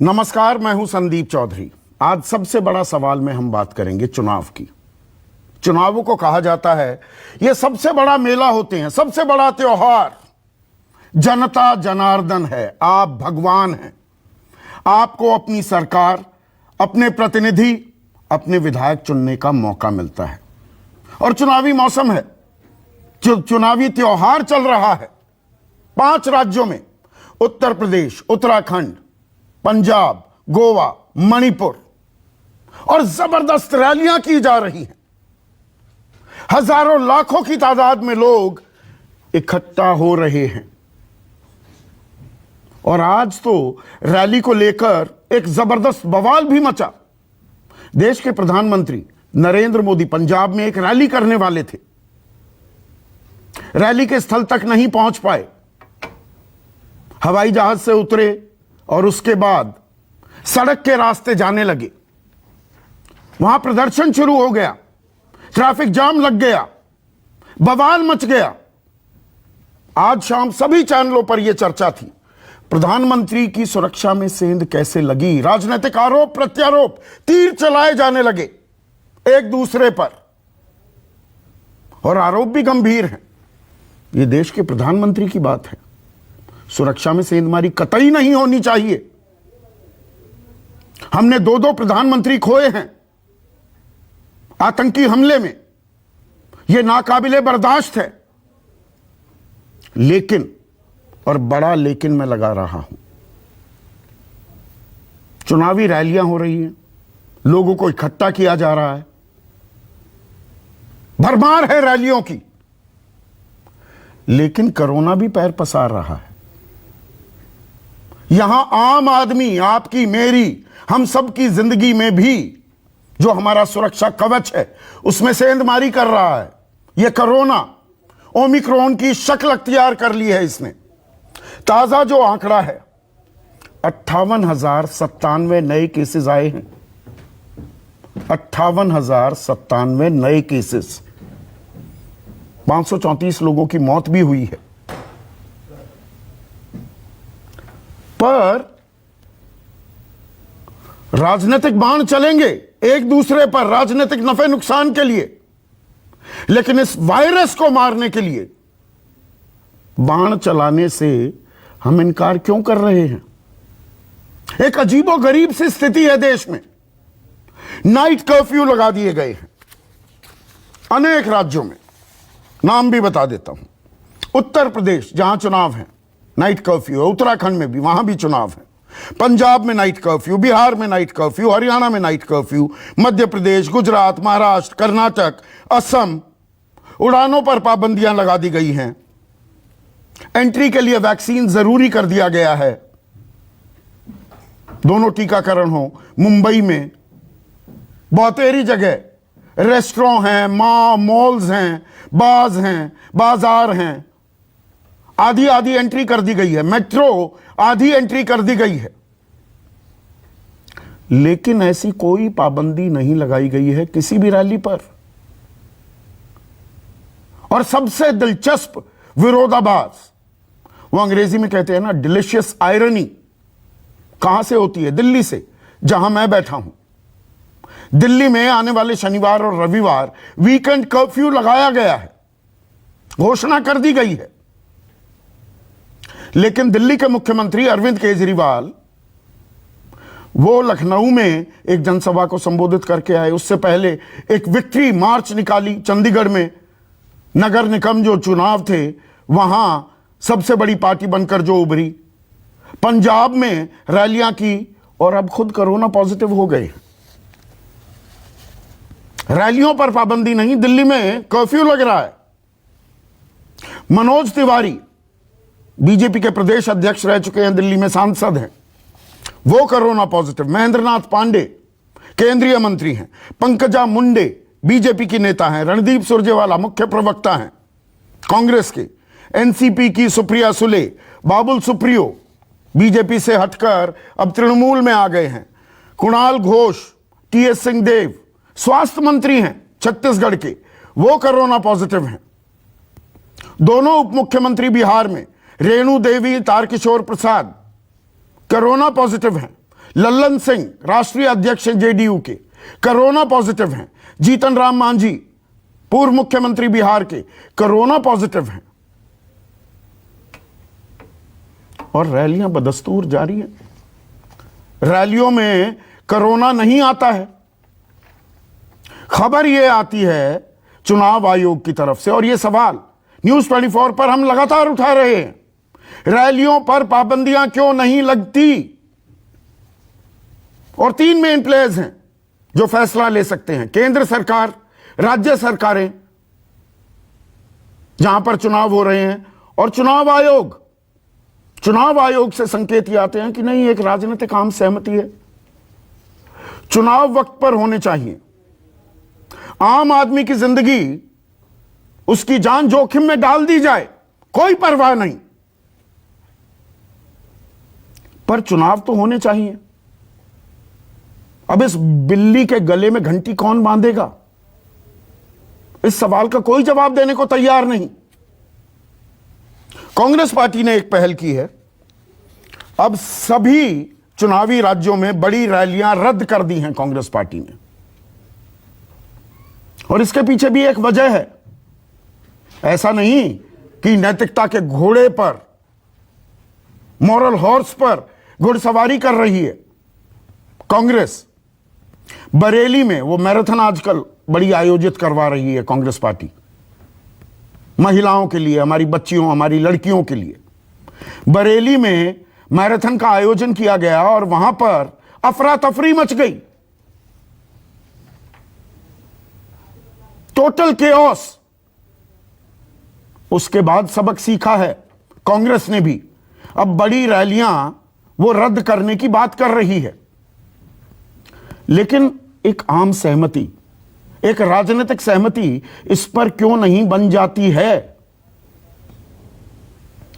नमस्कार, मैं हूं संदीप चौधरी। आज सबसे बड़ा सवाल में हम बात करेंगे चुनाव की। चुनावों को कहा जाता है ये सबसे बड़ा मेला होते हैं, सबसे बड़ा त्योहार। जनता जनार्दन है, आप भगवान हैं। आपको अपनी सरकार, अपने प्रतिनिधि, अपने विधायक चुनने का मौका मिलता है और चुनावी मौसम है, चुनावी त्योहार चल रहा है 5 राज्यों में, उत्तर प्रदेश, उत्तराखंड, पंजाब, गोवा, मणिपुर, और जबरदस्त रैलियां की जा रही हैं। हजारों लाखों की तादाद में लोग इकट्ठा हो रहे हैं और आज तो रैली को लेकर एक जबरदस्त बवाल भी मचा। देश के प्रधानमंत्री नरेंद्र मोदी पंजाब में एक रैली करने वाले थे, रैली के स्थल तक नहीं पहुंच पाए, हवाई जहाज से उतरे और उसके बाद सड़क के रास्ते जाने लगे। वहां प्रदर्शन शुरू हो गया, ट्रैफिक जाम लग गया, बवाल मच गया। आज शाम सभी चैनलों पर यह चर्चा थी, प्रधानमंत्री की सुरक्षा में सेंध कैसे लगी। राजनीतिक आरोप प्रत्यारोप, तीर चलाए जाने लगे एक दूसरे पर, और आरोप भी गंभीर हैं। यह देश के प्रधानमंत्री की बात है, सुरक्षा में सेंधमारी कतई नहीं होनी चाहिए। हमने 2 प्रधानमंत्री खोए हैं आतंकी हमले में, यह नाकाबिले बर्दाश्त है। लेकिन, और बड़ा लेकिन मैं लगा रहा हूं, चुनावी रैलियां हो रही हैं, लोगों को इकट्ठा किया जा रहा है, भरमार है रैलियों की, लेकिन कोरोना भी पैर पसार रहा है। यहां आम आदमी, आपकी मेरी, हम सब की जिंदगी में भी जो हमारा सुरक्षा कवच है उसमें सेंधमारी कर रहा है। यह कोरोना ओमिक्रॉन की शक्ल अख्तियार कर ली है इसने। ताजा जो आंकड़ा है, 58,097 नए केसेस आए हैं, 58,097 नए केसेस, 534 लोगों की मौत भी हुई है। पर राजनीतिक बाण चलेंगे एक दूसरे पर, राजनीतिक नफे नुकसान के लिए, लेकिन इस वायरस को मारने के लिए बाण चलाने से हम इनकार क्यों कर रहे हैं। एक अजीबोगरीब सी स्थिति है देश में। नाइट कर्फ्यू लगा दिए गए हैं अनेक राज्यों में, नाम भी बता देता हूं। उत्तर प्रदेश जहां चुनाव है, नाइट कर्फ्यू है, उत्तराखंड में भी, वहां भी चुनाव है, पंजाब में नाइट कर्फ्यू, बिहार में नाइट कर्फ्यू, हरियाणा में नाइट कर्फ्यू, मध्य प्रदेश, गुजरात, महाराष्ट्र, कर्नाटक, असम, उड़ानों पर पाबंदियां लगा दी गई हैं। एंट्री के लिए वैक्सीन जरूरी कर दिया गया है, दोनों टीकाकरण हो। मुंबई में बहुतेरी जगह रेस्टोरेंट हैं, मॉल्स हैं, बार्स हैं, बाजार हैं, आधी आधी एंट्री कर दी गई है, मेट्रो आधी एंट्री कर दी गई है। लेकिन ऐसी कोई पाबंदी नहीं लगाई गई है किसी भी रैली पर। और सबसे दिलचस्प विरोधाभास, वो अंग्रेजी में कहते हैं ना, डिलीशियस आयरनी, कहां से होती है? दिल्ली से, जहां मैं बैठा हूं। दिल्ली में आने वाले शनिवार और रविवार वीकेंड कर्फ्यू लगाया गया है, घोषणा कर दी गई है। लेकिन दिल्ली के मुख्यमंत्री अरविंद केजरीवाल, वो लखनऊ में एक जनसभा को संबोधित करके आए। उससे पहले एक विक्ट्री मार्च निकाली चंडीगढ़ में, नगर निगम जो चुनाव थे वहां सबसे बड़ी पार्टी बनकर जो उभरी। पंजाब में रैलियां की और अब खुद कोरोना पॉजिटिव हो गए। रैलियों पर पाबंदी नहीं, दिल्ली में कर्फ्यू लग रहा है। मनोज तिवारी बीजेपी के प्रदेश अध्यक्ष रह चुके हैं, दिल्ली में सांसद हैं, वो कोरोना पॉजिटिव। महेंद्रनाथ पांडे केंद्रीय मंत्री हैं, पंकजा मुंडे बीजेपी की नेता हैं, रणदीप सुरजेवाला मुख्य प्रवक्ता हैं कांग्रेस के, एनसीपी की सुप्रिया सुले, बाबुल सुप्रियो बीजेपी से हटकर अब तृणमूल में आ गए हैं, कुणाल घोष, टीएस सिंहदेव स्वास्थ्य मंत्री हैं छत्तीसगढ़ के, वो कोरोना पॉजिटिव हैं। दोनों उप मुख्यमंत्री बिहार में, रेणु देवी, तारकिशोर प्रसाद, कोरोना पॉजिटिव हैं। लल्लन सिंह राष्ट्रीय अध्यक्ष जेडीयू के कोरोना पॉजिटिव हैं। जीतन राम मांझी पूर्व मुख्यमंत्री बिहार के कोरोना पॉजिटिव हैं। और रैलियां बदस्तूर जारी हैं। रैलियों में कोरोना नहीं आता है। खबर यह आती है चुनाव आयोग की तरफ से, और यह सवाल न्यूज 24 पर हम लगातार उठा रहे हैं, रैलियों पर पाबंदियां क्यों नहीं लगती? और 3 मेन प्लेयर्स हैं जो फैसला ले सकते हैं, केंद्र सरकार, राज्य सरकारें जहां पर चुनाव हो रहे हैं, और चुनाव आयोग। चुनाव आयोग से संकेत ये आते हैं कि नहीं, एक राजनीतिक आम सहमति है, चुनाव वक्त पर होने चाहिए। आम आदमी की जिंदगी, उसकी जान जोखिम में डाल दी जाए, कोई परवाह नहीं, पर चुनाव तो होने चाहिए। अब इस बिल्ली के गले में घंटी कौन बांधेगा? इस सवाल का कोई जवाब देने को तैयार नहीं। कांग्रेस पार्टी ने एक पहल की है। अब सभी चुनावी राज्यों में बड़ी रैलियां रद्द कर दी हैं कांग्रेस पार्टी ने, और इसके पीछे भी एक वजह है। ऐसा नहीं कि नैतिकता के घोड़े पर, मॉरल हॉर्स पर घुड़सवारी कर रही है कांग्रेस। बरेली में वो मैराथन आजकल बड़ी आयोजित करवा रही है कांग्रेस पार्टी, महिलाओं के लिए, हमारी बच्चियों, हमारी लड़कियों के लिए। बरेली में मैराथन का आयोजन किया गया और वहां पर अफरा तफरी मच गई, टोटल केओस। उसके बाद सबक सीखा है कांग्रेस ने भी। अब बड़ी रैलियां वो रद्द करने की बात कर रही है, लेकिन एक आम सहमति, एक राजनीतिक सहमति इस पर क्यों नहीं बन जाती है?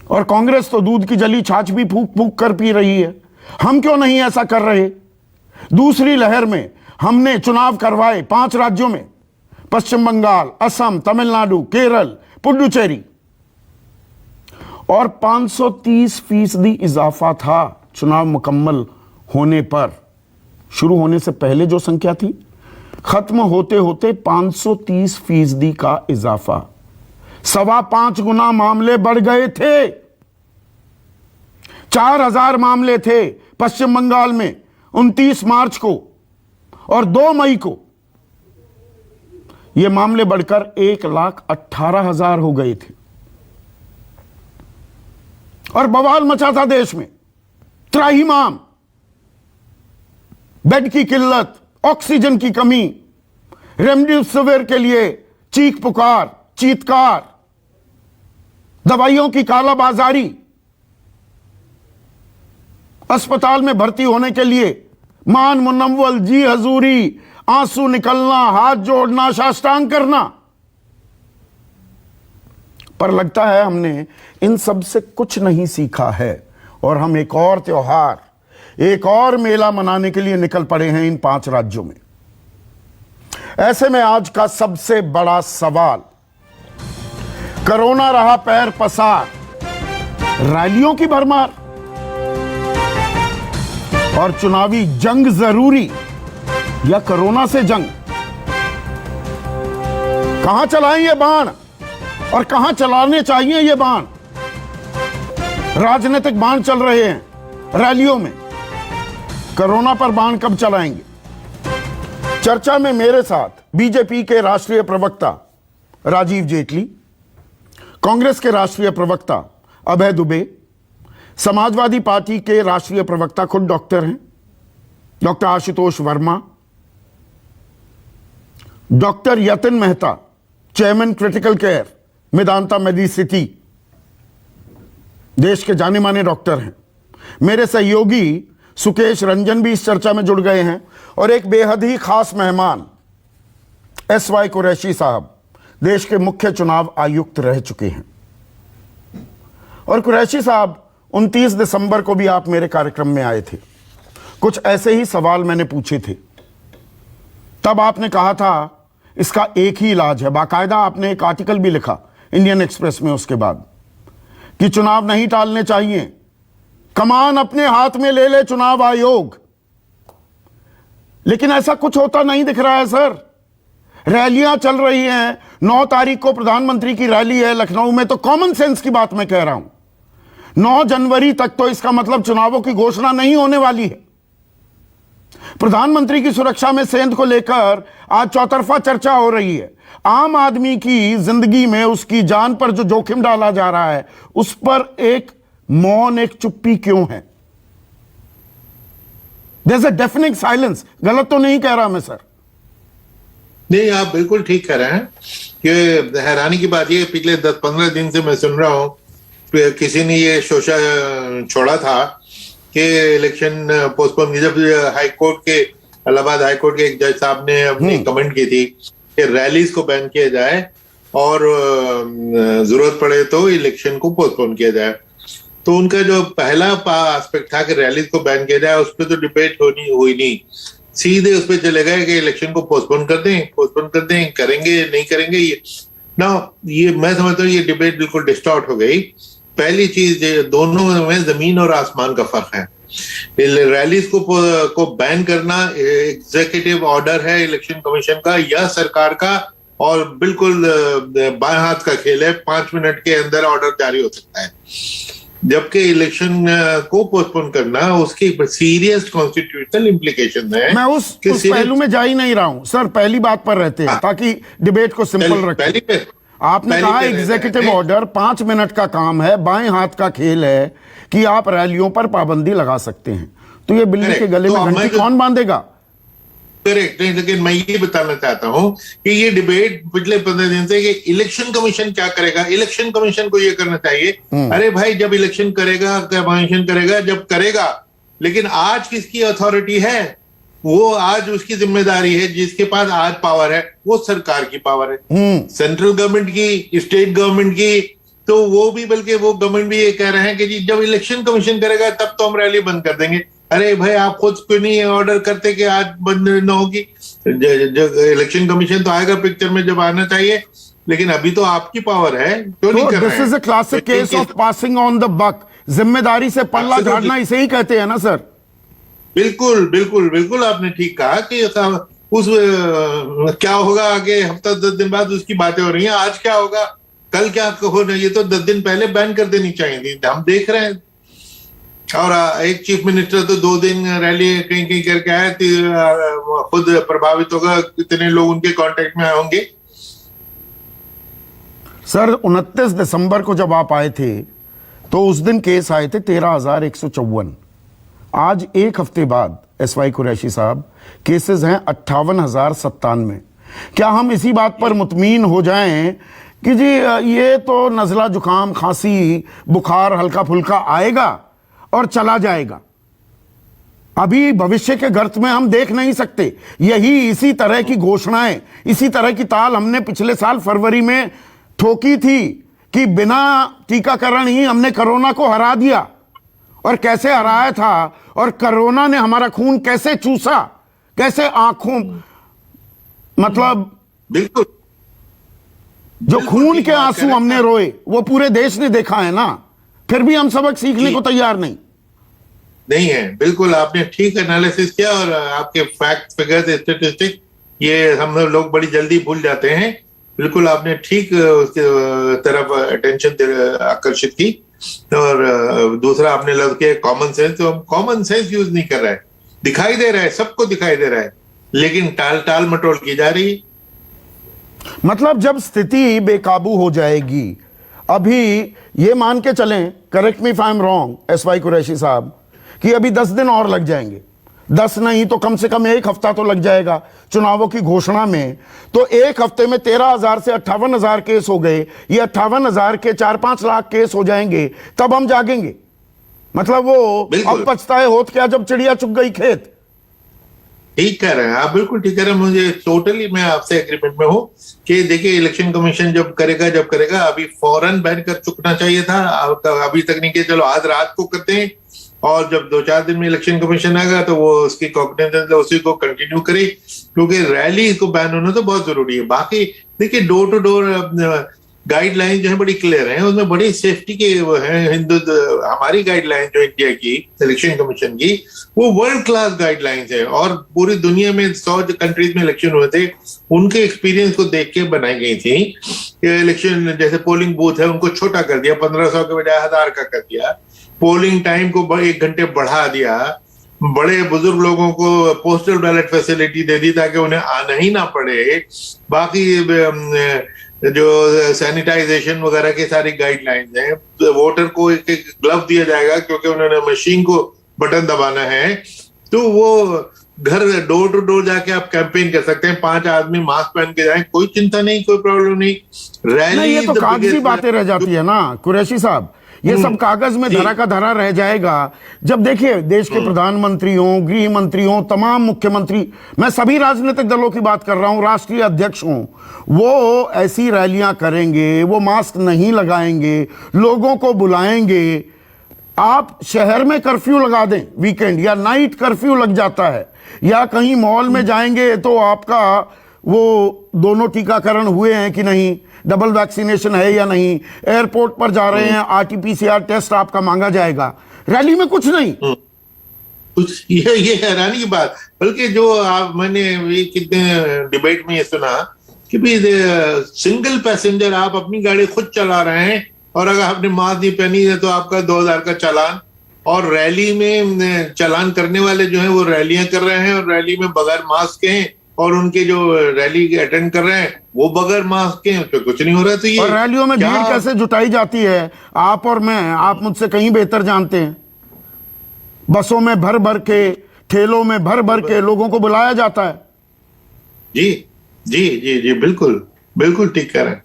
और कांग्रेस तो दूध की जली छाछ भी फूंक फूंक कर पी रही है। हम क्यों नहीं ऐसा कर रहे? दूसरी लहर में हमने चुनाव करवाए 5 राज्यों में, पश्चिम बंगाल, असम, तमिलनाडु, केरल, पुडुचेरी, और 530% इजाफा था चुनाव मुकम्मल होने पर। शुरू होने से पहले जो संख्या थी, खत्म होते होते 530% का इजाफा। 5.25 गुना मामले बढ़ गए थे। 4000 मामले थे पश्चिम बंगाल में 29 मार्च को, और 2 मई को ये मामले बढ़कर 1,18,000 हो गए थे। और बवाल मचा था देश में, त्राहिमाम, बेड की किल्लत, ऑक्सीजन की कमी, रेमडेसिविर के लिए चीख पुकार, चीत्कार, दवाइयों की कालाबाजारी, अस्पताल में भर्ती होने के लिए मान मुनव्वल, जी हजूरी, आंसू निकलना, हाथ जोड़ना, साष्टांग करना। पर लगता है हमने इन सब से कुछ नहीं सीखा है, और हम एक और त्योहार, एक और मेला मनाने के लिए निकल पड़े हैं इन 5 राज्यों में। ऐसे में आज का सबसे बड़ा सवाल, कोरोना रहा पैर पसार, रैलियों की भरमार, और चुनावी जंग जरूरी या कोरोना से जंग? कहां चलाएं ये बाण, और कहां चलाने चाहिए ये बाण? राजनीतिक बाण चल रहे हैं रैलियों में, कोरोना पर बाण कब चलाएंगे? चर्चा में मेरे साथ बीजेपी के राष्ट्रीय प्रवक्ता राजीव जेटली, कांग्रेस के राष्ट्रीय प्रवक्ता अभय दुबे, समाजवादी पार्टी के राष्ट्रीय प्रवक्ता खुद डॉक्टर हैं, doctor Ashutosh Verma, doctor Yatin Mehta, chairman critical care Medanta Medicity, देश के जाने माने डॉक्टर हैं। मेरे सहयोगी सुकेश रंजन भी इस चर्चा में जुड़ गए हैं, और एक बेहद ही खास मेहमान SY कुरैशी साहब, देश के मुख्य चुनाव आयुक्त रह चुके हैं। और कुरैशी साहब, 29 दिसंबर को भी आप मेरे कार्यक्रम में आए थे, कुछ ऐसे ही सवाल मैंने पूछे थे। तब आपने कहा था इसका एक ही इलाज है, बाकायदा आपने एक आर्टिकल भी लिखा इंडियन एक्सप्रेस में उसके बाद, कि चुनाव नहीं टालने चाहिए, कमान अपने हाथ में ले ले चुनाव आयोग, लेकिन ऐसा कुछ होता नहीं दिख रहा है सर। रैलियां चल रही हैं, 9 तारीख को प्रधानमंत्री की रैली है लखनऊ में, तो कॉमन सेंस की बात मैं कह रहा हूं। 9 जनवरी तक तो इसका मतलब चुनावों की घोषणा नहीं होने वाली है। प्रधानमंत्री की सुरक्षा में सेंध को लेकर आज चौतरफा चर्चा हो रही है। आम आदमी की जिंदगी में उसकी जान पर जो जोखिम डाला जा रहा है, उस पर एक मौन, एक चुप्पी क्यों है? There's a deafening silence। गलत तो नहीं कह रहा मैं सर? नहीं, आप बिल्कुल ठीक कह रहे हैं। कि हैरानी की बात ये, पिछले 10-15 दिन से मैं सुन रहा हूं किसी ने ये शोषा छोड़ा था कि इलेक्शन पोस्टपोन, जब हाई कोर्ट के, इलाहाबाद हाई कोर्ट के एक जज साहब ने अपनी कमेंट की थी कि रैलीज को बैन किया जाए और जरूरत पड़े तो इलेक्शन को पोस्टपोन किया जाए। तो उनका जो पहला एस्पेक्ट था कि रैलीज को बैन किया जाए, उस पर तो डिबेट हुई नहीं, सीधे उस पर चले गए कि इलेक्शन को पोस्टपोन कर दें, करेंगे नहीं करेंगे। ये मैं समझता हूँ ये डिबेट बिल्कुल डिस्टॉर्ट हो गई। पहली चीज, दोनों में जमीन और आसमान का फर्क है। रैलीज को बैन करना एग्जीक्यूटिव ऑर्डर है इलेक्शन कमीशन का या सरकार का, और बिल्कुल बाएं हाथ का खेल है, 5 मिनट के अंदर ऑर्डर जारी हो सकता है। जबकि इलेक्शन को पोस्टपोन करना, उसकी सीरियस कॉन्स्टिट्यूशनल इम्प्लीकेशन है। मैं उस पहलू में जा ही नहीं रहा हूं सर, पहली बात पर रहते हैं ताकि डिबेट को सिंपल रखें। आपने कहा एग्जीक्यूटिव ऑर्डर 5 मिनट का काम है, बाएं हाथ का खेल है कि आप रैलियों पर पाबंदी लगा सकते हैं। तो ये बिल्ली के गले में घंटी कौन बांधेगा? करेक्ट। लेकिन मैं ये बताना चाहता हूं कि ये डिबेट पिछले 15 दिन से कि इलेक्शन कमीशन क्या करेगा, इलेक्शन कमीशन को ये करना चाहिए। अरे भाई, जब इलेक्शन करेगा, कमीशन करेगा जब करेगा, लेकिन आज किसकी अथॉरिटी है? वो आज उसकी जिम्मेदारी है, जिसके पास आज पावर है वो सरकार की पावर है, सेंट्रल गवर्नमेंट की, स्टेट गवर्नमेंट की। तो वो भी, बल्कि वो गवर्नमेंट भी ये कह रहे हैं कि जी जब इलेक्शन कमीशन करेगा तब तो हम रैली बंद कर देंगे। अरे भाई, आप खुद क्यों नहीं ऑर्डर करते कि आज बंद न होगी? इलेक्शन कमीशन तो आएगा पिक्चर में जब आना चाहिए, लेकिन अभी तो आपकी पावर है, क्यों नहीं कर रहे हैं? This is a classic case of passing on the buck. जिम्मेदारी से पल्ला झाड़ना इसे ही कहते हैं ना सर? बिल्कुल बिल्कुल बिल्कुल, आपने ठीक कहा कि उस क्या होगा आगे, हफ्ता 10 दिन बाद उसकी बातें हो रही हैं। आज क्या होगा, कल क्या होना, ये तो 10 दिन पहले बैन कर देनी चाहिए। हम देख रहे हैं। और एक चीफ मिनिस्टर तो 2 दिन रैली कहीं कहीं करके आए, खुद प्रभावित होगा, कितने लोग उनके कांटेक्ट में होंगे। सर 29 दिसंबर को जब आप आए थे तो उस दिन केस आए थे 13,154। आज एक हफ्ते बाद एसवाई कुरैशी साहब केसेस हैं 58,097। क्या हम इसी बात पर मुतमीन हो जाएं कि जी ये तो नज़ला, जुकाम, खांसी, बुखार हल्का फुल्का आएगा और चला जाएगा? अभी भविष्य के गर्त में हम देख नहीं सकते। इसी तरह की घोषणाएं, इसी तरह की ताल हमने पिछले साल फरवरी में ठोकी थी कि बिना टीकाकरण ही हमने कोरोना को हरा दिया, और कैसे हराया था, और कोरोना ने हमारा खून कैसे चूसा, कैसे आंखों, मतलब बिल्कुल जो खून के आंसू हमने रोए वो पूरे देश ने देखा है ना। फिर भी हम सबक सीखने को तैयार नहीं है। बिल्कुल, आपने ठीक एनालिसिस किया, और आपके फैक्ट, फिगर्स, स्टैटिस्टिक्स ये हम लोग बड़ी जल्दी भूल जाते हैं। बिल्कुल आपने ठीक उसके तरफ अटेंशन आकर्षित की। और दूसरा आपने लफ्ज किया कॉमन सेंस। तो हम कॉमन सेंस यूज नहीं कर रहे हैं, दिखाई दे रहा है, सबको दिखाई दे रहा है, लेकिन टाल मटोल की जा रही। मतलब जब स्थिति बेकाबू हो जाएगी, अभी ये मान के चलें, correct me if I am wrong SY Qureshi साहब, कि अभी 10 दिन और लग जाएंगे, 10 नहीं तो कम से कम 1 हफ्ता तो लग जाएगा चुनावों की घोषणा में। तो 1 हफ्ते में 13,000 से 58,000 केस हो गए, ये 58,000 के 4-5 लाख केस हो जाएंगे, तब हम जागेंगे। मतलब वो अब पछताए होत क्या जब चिड़िया चुग गई खेत। ठीक कह रहे हैं आप, बिल्कुल ठीक कह रहे हैं। मुझे टोटली मैं आपसे एग्रीमेंट में हूं कि देखिए इलेक्शन कमीशन जब करेगा अभी फौरन बैन कर चुकना चाहिए था। अभी तक नहीं किया, चलो आज रात को करते हैं, और जब 2-4 दिन में इलेक्शन कमीशन आएगा तो वो उसकी कॉग्निजेंस उसी को कंटिन्यू करे, क्योंकि रैली को बैन होना तो बहुत जरूरी है। बाकी देखिए, डोर टू डोर गाइडलाइन जो है बड़ी क्लियर है, उसमें बड़ी सेफ्टी के वो है। हिंदू हमारी गाइडलाइन जो इंडिया की इलेक्शन कमीशन की, वो वर्ल्ड क्लास गाइडलाइंस है, और पूरी दुनिया में 100 कंट्रीज में इलेक्शन हुए थे, उनके एक्सपीरियंस को देख के बनाई गई थी। इलेक्शन जैसे पोलिंग बूथ है उनको छोटा कर दिया, 1500 के बजाय 1000 का कर दिया, पोलिंग टाइम को 1 घंटे बढ़ा दिया, बड़े बुजुर्ग लोगों को पोस्टल बैलेट फैसिलिटी दे दी ताकि उन्हें आना ही ना पड़े। बाकी जो सैनिटाइजेशन वगैरह की सारी गाइडलाइंस हैं, वोटर को एक ग्लव दिया जाएगा क्योंकि उन्होंने मशीन को बटन दबाना है, तो वो घर डोर टू डोर जाके आप कैंपेन कर सकते हैं, 5 आदमी मास्क पहन के जाएं, कोई चिंता नहीं, कोई प्रॉब्लम नहीं। रैली ये तो कागजी बातें रह जाती है ना कुरैशी साहब, ये सब कागज में धरा का धरा रह जाएगा। जब देखिए देश के प्रधानमंत्री हों, गृह मंत्री हों, तमाम मुख्यमंत्री, मैं सभी राजनीतिक दलों की बात कर रहा हूं, राष्ट्रीय अध्यक्ष हों, वो ऐसी रैलियां करेंगे, वो मास्क नहीं लगाएंगे, लोगों को बुलाएंगे। आप शहर में कर्फ्यू लगा दें, वीकेंड या नाइट कर्फ्यू लग जाता है, या कहीं मॉल में जाएंगे तो आपका वो दोनों टीकाकरण हुए हैं कि नहीं, डबल वैक्सीनेशन है या नहीं, एयरपोर्ट पर जा रहे हैं आरटीपीसीआर टेस्ट आपका मांगा जाएगा, रैली में कुछ नहीं। कुछ ये हैरानी की बात, बल्कि जो मैंने ये कितने डिबेट में ये सुना कि भी सिंगल पैसेंजर आप अपनी गाड़ी खुद चला रहे हैं और अगर आपने मास्क नहीं पहनी है तो आपका 2000 का चालान, और रैली में चालान करने वाले जो है वो रैलियां कर रहे हैं और रैली में बगैर मास्क के हैं, और उनके जो रैली अटेंड कर रहे हैं वो बगैर मास्क के हैं, तो कुछ नहीं हो रहा। तो ये और रैलियों में भीड़ कैसे जुटाई जाती है, आप और मैं, आप मुझसे कहीं बेहतर जानते हैं। बसों में भर भर के, ठेलों में भर भर के लोगों को बुलाया जाता है। जी जी जी जी, बिल्कुल बिल्कुल ठीक कह रहे हैं।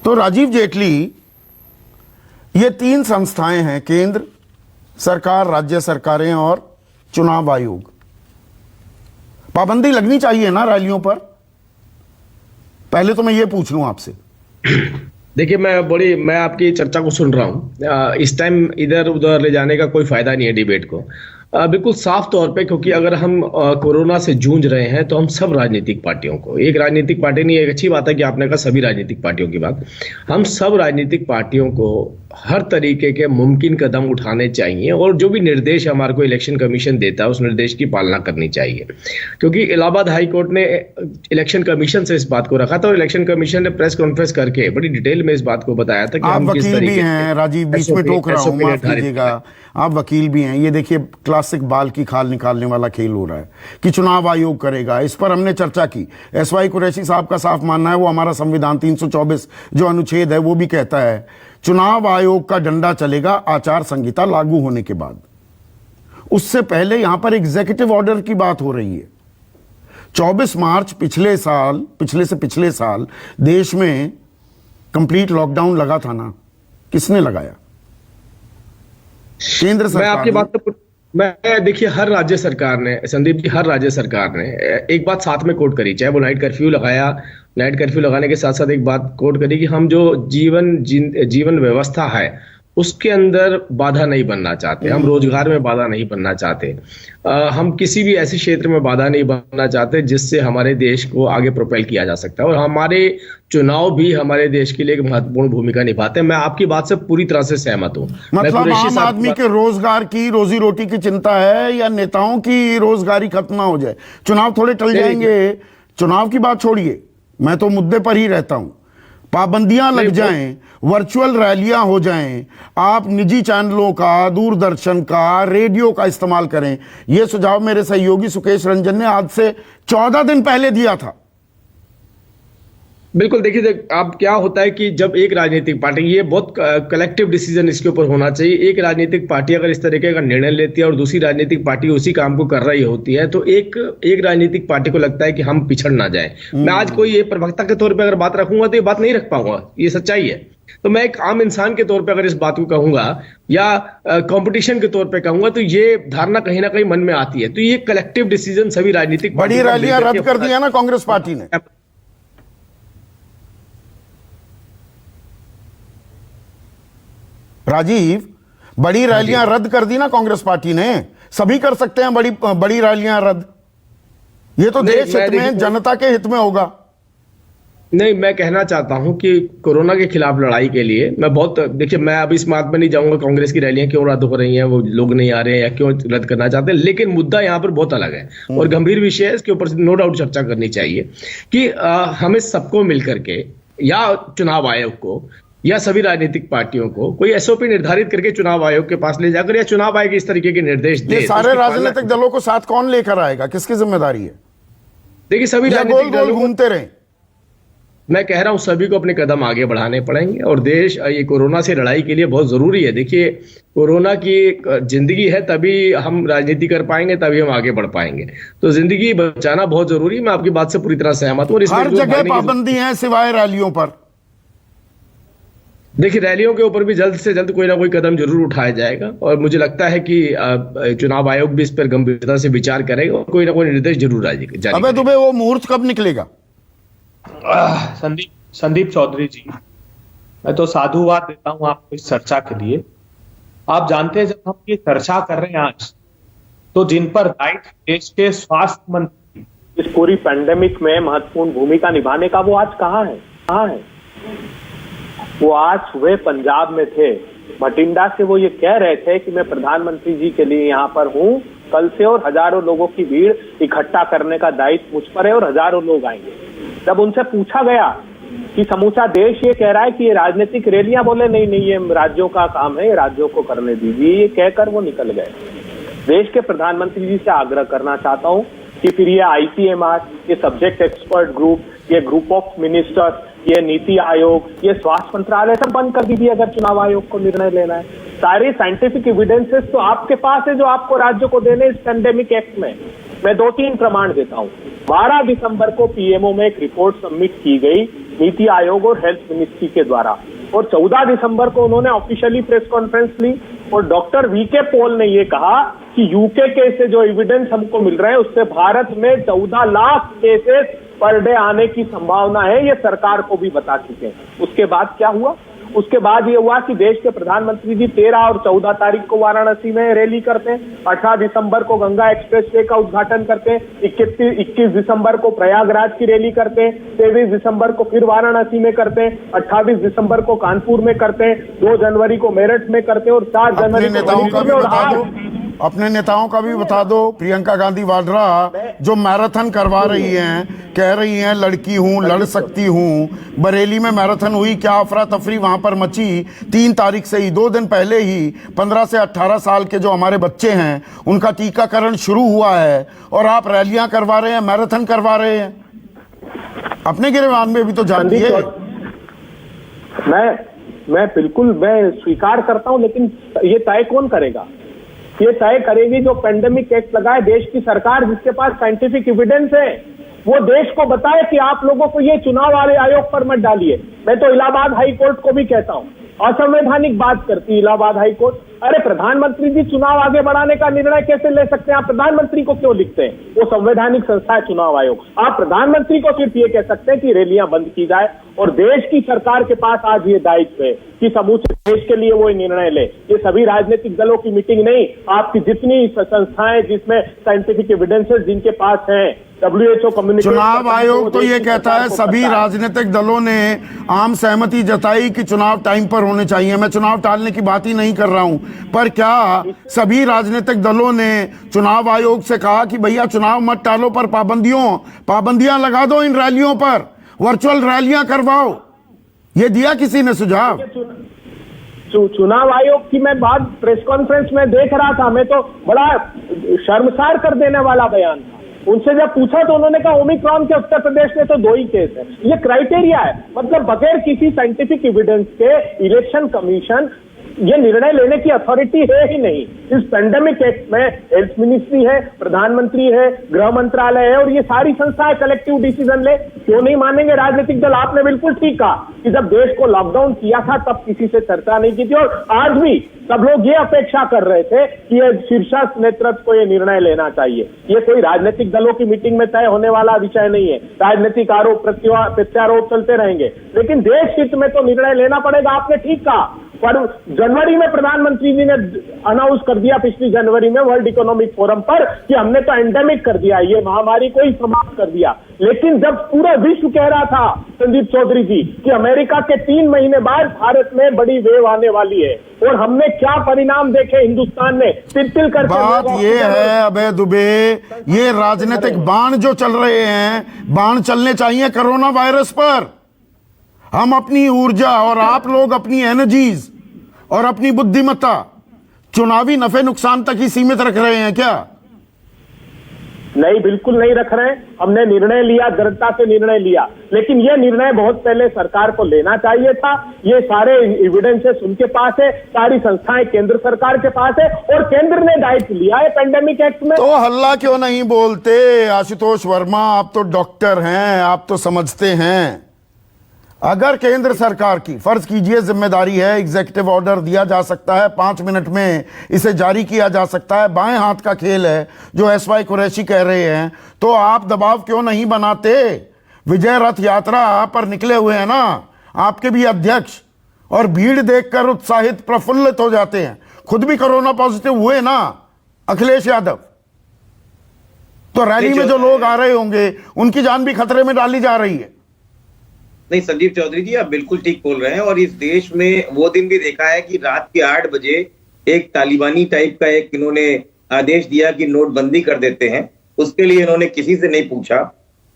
तो राजीव जेटली, ये 3 संस्थाएं हैं, केंद्र सरकार, राज्य सरकारें और चुनाव आयोग। पाबंदी लगनी चाहिए ना रैलियों पर? पहले तो मैं ये पूछ लूं आपसे। देखिए, मैं आपकी चर्चा को सुन रहा हूं। इस टाइम इधर उधर ले जाने का कोई फायदा नहीं है डिबेट को, बिल्कुल साफ तौर पे, क्योंकि अगर हम कोरोना से जूझ रहे हैं तो हम सब राजनीतिक पार्टियों को, एक राजनीतिक पार्टी नहीं, एक अच्छी बात है कि आपने कहा सभी राजनीतिक पार्टियों की बात, हम सब राजनीतिक पार्टियों को हर तरीके के मुमकिन कदम उठाने चाहिए, और जो भी निर्देश हमारे को इलेक्शन कमीशन देता है उस निर्देश की पालना करनी चाहिए। क्योंकि इलाहाबाद हाई कोर्ट ने इलेक्शन कमीशन से इस बात को रखा था, और इलेक्शन कमीशन ने प्रेस कॉन्फ्रेंस करके बड़ी डिटेल में इस बात को बताया था कि आप हम किस वकील भी तरीके हैं राजीव, बीच में टोक रहा हूं, माफ कीजिएगा, आप वकील भी हैं। ये देखिए क्लासिक बाल की खाल निकालने वाला खेल हो रहा है कि चुनाव आयोग करेगा, इस पर हमने चर्चा की। एसवाई कुरैशी साहब का साफ मानना है, वो हमारा संविधान 324 जो अनुच्छेद है वो भी कहता है चुनाव आयोग का डंडा चलेगा आचार संहिता लागू होने के बाद। उससे पहले यहां पर एग्जीक्यूटिव ऑर्डर की बात हो रही है। 24 मार्च पिछले से पिछले साल देश में कंप्लीट लॉकडाउन लगा था ना, किसने लगाया? केंद्र सरकार। मैं आपकी बात तो मैं देखिए, हर राज्य सरकार ने, संदीप जी, हर राज्य सरकार ने एक बात साथ में कोट करी, चाहे वो नाइट कर्फ्यू लगाया, नाइट कर्फ्यू लगाने के साथ साथ एक बात कोट करी कि हम जो जीवन व्यवस्था है उसके अंदर बाधा नहीं बनना चाहते, हम रोजगार में बाधा नहीं बनना चाहते, हम किसी भी ऐसे क्षेत्र में बाधा नहीं बनना चाहते जिससे हमारे देश को आगे प्रोपेल किया जा सकता है, और हमारे चुनाव भी हमारे देश के लिए एक महत्वपूर्ण भूमिका निभाते हैं। मैं आपकी बात से पूरी तरह से सहमत हूं। मतलब आम आदमी के रोजगार की, रोजी रोटी की चिंता है, या नेताओं की रोजगारी खत्म ना हो जाए? चुनाव थोड़े टल जाएंगे, चुनाव की बात छोड़िए, मैं तो मुद्दे पर ही रहता हूं। पाबंदियां लग जाएं, वर्चुअल रैलियां हो जाएं, आप निजी चैनलों का, दूरदर्शन का, रेडियो का इस्तेमाल करें। यह सुझाव मेरे सहयोगी सुकेश रंजन ने आज से 14 दिन पहले दिया था। बिल्कुल, देखिए अब क्या होता है कि जब एक राजनीतिक पार्टी, ये बहुत कलेक्टिव डिसीजन इसके ऊपर होना चाहिए, एक राजनीतिक पार्टी अगर इस तरीके का निर्णय लेती है और दूसरी राजनीतिक पार्टी उसी काम को कर रही होती है, तो एक राजनीतिक पार्टी को लगता है कि हम पिछड़ ना जाए। मैं आज कोई ये प्रवक्ता के तौर पर अगर बात रखूंगा तो ये बात नहीं रख पाऊंगा, ये सच्चाई है। तो मैं एक आम इंसान के तौर पे अगर इस बात को कहूंगा या कंपटीशन के तौर पे कहूंगा, तो ये धारणा कहीं ना कहीं मन में आती है। तो ये कलेक्टिव डिसीजन सभी राजनीतिक बड़ी रैलियां रद्द कर दिया ना कांग्रेस पार्टी ने। राजीव, बड़ी रैलियां रद्द कर दी ना कांग्रेस पार्टी ने। सभी कर सकते हैं बड़ी रैलियां रद्द। ये तो देश हित में, जनता के हित में होगा। नहीं, मैं कहना चाहता हूं कि कोरोना के खिलाफ लड़ाई के लिए देखिए, मैं अब इस बात में नहीं जाऊंगा कांग्रेस की रैलियां क्यों रद्द हो रही हैं, वो लोग नहीं आ रहे हैं या क्यों रद्द करना चाहते हैं, लेकिन मुद्दा यहाँ पर बहुत अलग है और गंभीर विषय है। इसके ऊपर नो डाउट चर्चा करनी चाहिए कि हमें सबको मिलकर के या चुनाव आयोग को या सभी राजनीतिक पार्टियों को कोई एसओपी निर्धारित करके चुनाव आयोग के पास ले जाकर या चुनाव आयोग इस तरीके के निर्देश दे। सारे राजनीतिक दलों को साथ कौन लेकर आएगा, किसकी जिम्मेदारी है? देखिए, सभी राजनीतिक दलों घूमते रहे। मैं कह रहा हूं सभी को अपने कदम आगे बढ़ाने पड़ेंगे और देश ये कोरोना से लड़ाई के लिए बहुत जरूरी है। देखिए, कोरोना की जिंदगी है, तभी हम राजनीति कर पाएंगे, तभी हम आगे बढ़ पाएंगे। तो जिंदगी बचाना बहुत जरूरी है। मैं आपकी बात से पूरी तरह सहमत हूं। हर जगह पाबंदी है सिवाय रैलियों पर। देखिए, रैलियों के ऊपर भी जल्द से जल्द कोई ना कोई कदम जरूर उठाया जाएगा और मुझे लगता है कि चुनाव आयोग भी इस पर गंभीरता से विचार करेगा और कोई ना कोई निर्देश जरूर जारी करेगा। अबे तुम्हें वो मुहूर्त कब निकलेगा? संदीप चौधरी जी, मैं तो साधुवाद देता हूं आपको इस चर्चा के लिए। आप जानते हैं, जब हम ये चर्चा कर रहे हैं आज, तो जिन पर दायित्व देश के स्वास्थ्य मंत्री इस पूरी पैंडेमिक में महत्वपूर्ण भूमिका निभाने का, वो आज कहाँ है? वो आज सुबह पंजाब में थे, भटिंडा से वो ये कह रहे थे कि मैं प्रधानमंत्री जी के लिए यहाँ पर हूँ कल से और हजारों लोगों की भीड़ इकट्ठा करने का दायित्व मुझ पर है और हजारों लोग आएंगे। जब उनसे पूछा गया कि समूचा देश ये कह रहा है कि ये राजनीतिक रैलियां, बोले नहीं, ये राज्यों का काम है, ये राज्यों को करने दीजिए। ये कहकर वो निकल गए। देश के प्रधानमंत्री जी से आग्रह करना चाहता हूँ कि फिर ये ICMR, ये सब्जेक्ट एक्सपर्ट ग्रुप, ये ग्रुप ऑफ मिनिस्टर्स, ये नीति आयोग, ये स्वास्थ्य मंत्रालय सब बंद कर दीजिए अगर चुनाव आयोग को निर्णय लेना है। सारे साइंटिफिक एविडेंसेस तो आपके पास है जो आपको राज्य को देने इस पैंडेमिक एक्ट में। मैं 2-3 प्रमाण देता हूँ। 12 दिसंबर को PMO में एक रिपोर्ट सबमिट की गई नीति आयोग और हेल्थ मिनिस्ट्री के द्वारा, और 14 दिसंबर को उन्होंने ऑफिशियली प्रेस कॉन्फ्रेंस ली और डॉक्टर VK पॉल ने ये कहा कि यूके के से जो एविडेंस हमको मिल रहे हैं उससे भारत में 14 लाख केसेस पर डे आने की संभावना है, ये सरकार को भी बता चुके हैं। उसके बाद क्या हुआ? उसके बाद ये हुआ कि देश के प्रधानमंत्री जी 13 और 14 तारीख को वाराणसी में रैली करते हैं, 18 दिसंबर को गंगा एक्सप्रेसवे का उद्घाटन करते हैं, 21 दिसंबर को प्रयागराज की रैली करते हैं, 23 दिसंबर को फिर वाराणसी में करते हैं, 28 दिसंबर को कानपुर में करते हैं, 2 जनवरी को मेरठ में करते हैं और 4 जनवरी को अपने नेताओं का भी बता दो। प्रियंका गांधी वाड्रा जो मैराथन करवा रही हैं, कह रही हैं लड़की हूं, लड़ सकती हूं। बरेली में मैराथन हुई, क्या अफरा तफरी वहां पर मची। 3 तारीख से ही, 2 दिन पहले ही 15 से 18 साल के जो हमारे बच्चे हैं उनका टीकाकरण शुरू हुआ है और आप रैलियां करवा रहे हैं, मैराथन करवा रहे हैं। अपने गिरबान में भी तो जानिए। मैं बिल्कुल मैं स्वीकार करता हूं, लेकिन ये तय कौन करेगा? ये तय करेगी जो पेंडेमिक एक्ट लगाए देश की सरकार, जिसके पास साइंटिफिक एविडेंस है। वो देश को बताए कि आप लोगों को ये चुनाव वाले आयोग पर मत डालिए। मैं तो इलाहाबाद हाई कोर्ट को भी कहता हूं, असंवैधानिक बात करती इलाहाबाद हाई कोर्ट। अरे प्रधानमंत्री जी चुनाव आगे बढ़ाने का निर्णय कैसे ले सकते हैं? आप प्रधानमंत्री को क्यों लिखते हैं? वो संवैधानिक संस्था है चुनाव आयोग। आप प्रधानमंत्री को सिर्फ ये कह सकते हैं कि रैलियां बंद की जाए, और देश की सरकार के पास आज ये दायित्व है कि समूचे देश के लिए वो निर्णय ले। ये सभी राजनीतिक दलों की मीटिंग नहीं, आपकी जितनी संस्थाएं जिसमें साइंटिफिक एविडेंसेस जिनके पास हैं, WHO कम्युनिटी। चुनाव आयोग तो ये कहता है सभी राजनीतिक दलों ने आम सहमति जताई कि चुनाव टाइम पर होने चाहिए। मैं चुनाव टालने की बात ही नहीं कर रहा हूं, पर क्या सभी राजनीतिक दलों ने चुनाव आयोग से कहा कि भैया चुनाव मत टालो, पर पाबंदियां लगा दो इन रैलियों पर, वर्चुअल रैलियां करवाओ? ये दिया किसी ने सुझाव? चुनाव आयोग की मैं बात प्रेस कॉन्फ्रेंस में देख रहा था, मैं तो बड़ा शर्मसार कर देने वाला बयान था। उनसे जब पूछा तो उन्होंने कहा ओमिक्रॉन के उत्तर प्रदेश में तो 2 ही केस है। ये क्राइटेरिया है, मतलब बगैर किसी साइंटिफिक एविडेंस के इलेक्शन कमीशन ये निर्णय लेने की अथॉरिटी है ही नहीं। इस पेंडेमिक एक्ट में हेल्थ मिनिस्ट्री है, प्रधानमंत्री है, गृह मंत्रालय है, और ये सारी संस्थाएं कलेक्टिव डिसीजन ले। क्यों नहीं मानेंगे राजनीतिक दल? आपने बिल्कुल ठीक कहा कि जब देश को लॉकडाउन किया था तब किसी से चर्चा नहीं की थी, और आज भी सब लोग ये अपेक्षा कर रहे थे कि ये शीर्षस्थ नेतृत्व को ये निर्णय लेना चाहिए। ये कोई राजनीतिक दलों की मीटिंग में तय होने वाला विषय नहीं है। राजनीतिक आरोप प्रत्यारोप चलते रहेंगे, लेकिन देश हित में तो निर्णय लेना पड़ेगा। आपने ठीक कहा, पर जनवरी में प्रधानमंत्री जी ने अनाउंस कर दिया, पिछली जनवरी में वर्ल्ड इकोनॉमिक फोरम पर, कि हमने तो एंडेमिक कर दिया, ये महामारी को ही समाप्त कर दिया। लेकिन जब पूरा विश्व कह रहा था, संदीप चौधरी जी, कि अमेरिका के 3 महीने बाद भारत में बड़ी वेव आने वाली है, और हमने क्या परिणाम देखे हिंदुस्तान में, तिल करके बात ये है अबे दुबे, ये राजनीतिक बाण जो चल रहे हैं, बाण चलने चाहिए कोरोना वायरस पर। हम अपनी ऊर्जा और आप लोग अपनी एनर्जीज और अपनी बुद्धिमत्ता चुनावी नफे नुकसान तक ही सीमित रख रहे हैं क्या? नहीं, बिल्कुल नहीं रख रहे। हमने निर्णय लिया, दृढ़ता से निर्णय लिया, लेकिन यह निर्णय बहुत पहले सरकार को लेना चाहिए था। ये सारे एविडेंसेस उनके पास है, सारी संस्थाएं केंद्र सरकार के पास है, और केंद्र ने दायित्व लिया है पैंडेमिक एक्ट में। तो हल्ला क्यों नहीं बोलते आशुतोष वर्मा? आप तो डॉक्टर हैं, आप तो समझते हैं। अगर केंद्र सरकार की, फर्ज कीजिए जिम्मेदारी है, एग्जीक्यूटिव ऑर्डर दिया जा सकता है, 5 मिनट में इसे जारी किया जा सकता है, बाएं हाथ का खेल है जो एसवाई कुरैशी कह रहे हैं, तो आप दबाव क्यों नहीं बनाते? विजय रथ यात्रा पर निकले हुए हैं ना आपके भी अध्यक्ष, और भीड़ देखकर उत्साहित प्रफुल्लित हो जाते हैं। खुद भी कोरोना पॉजिटिव हुए ना अखिलेश यादव, तो रैली में जो लोग आ रहे होंगे उनकी जान भी खतरे में डाली जा रही है। नहीं संदीप चौधरी जी, आप बिल्कुल ठीक बोल रहे हैं। और इस देश में वो दिन भी देखा है कि रात के 8 बजे एक तालिबानी टाइप का एक इन्होंने आदेश दिया कि नोटबंदी कर देते हैं। उसके लिए इन्होंने किसी से नहीं पूछा,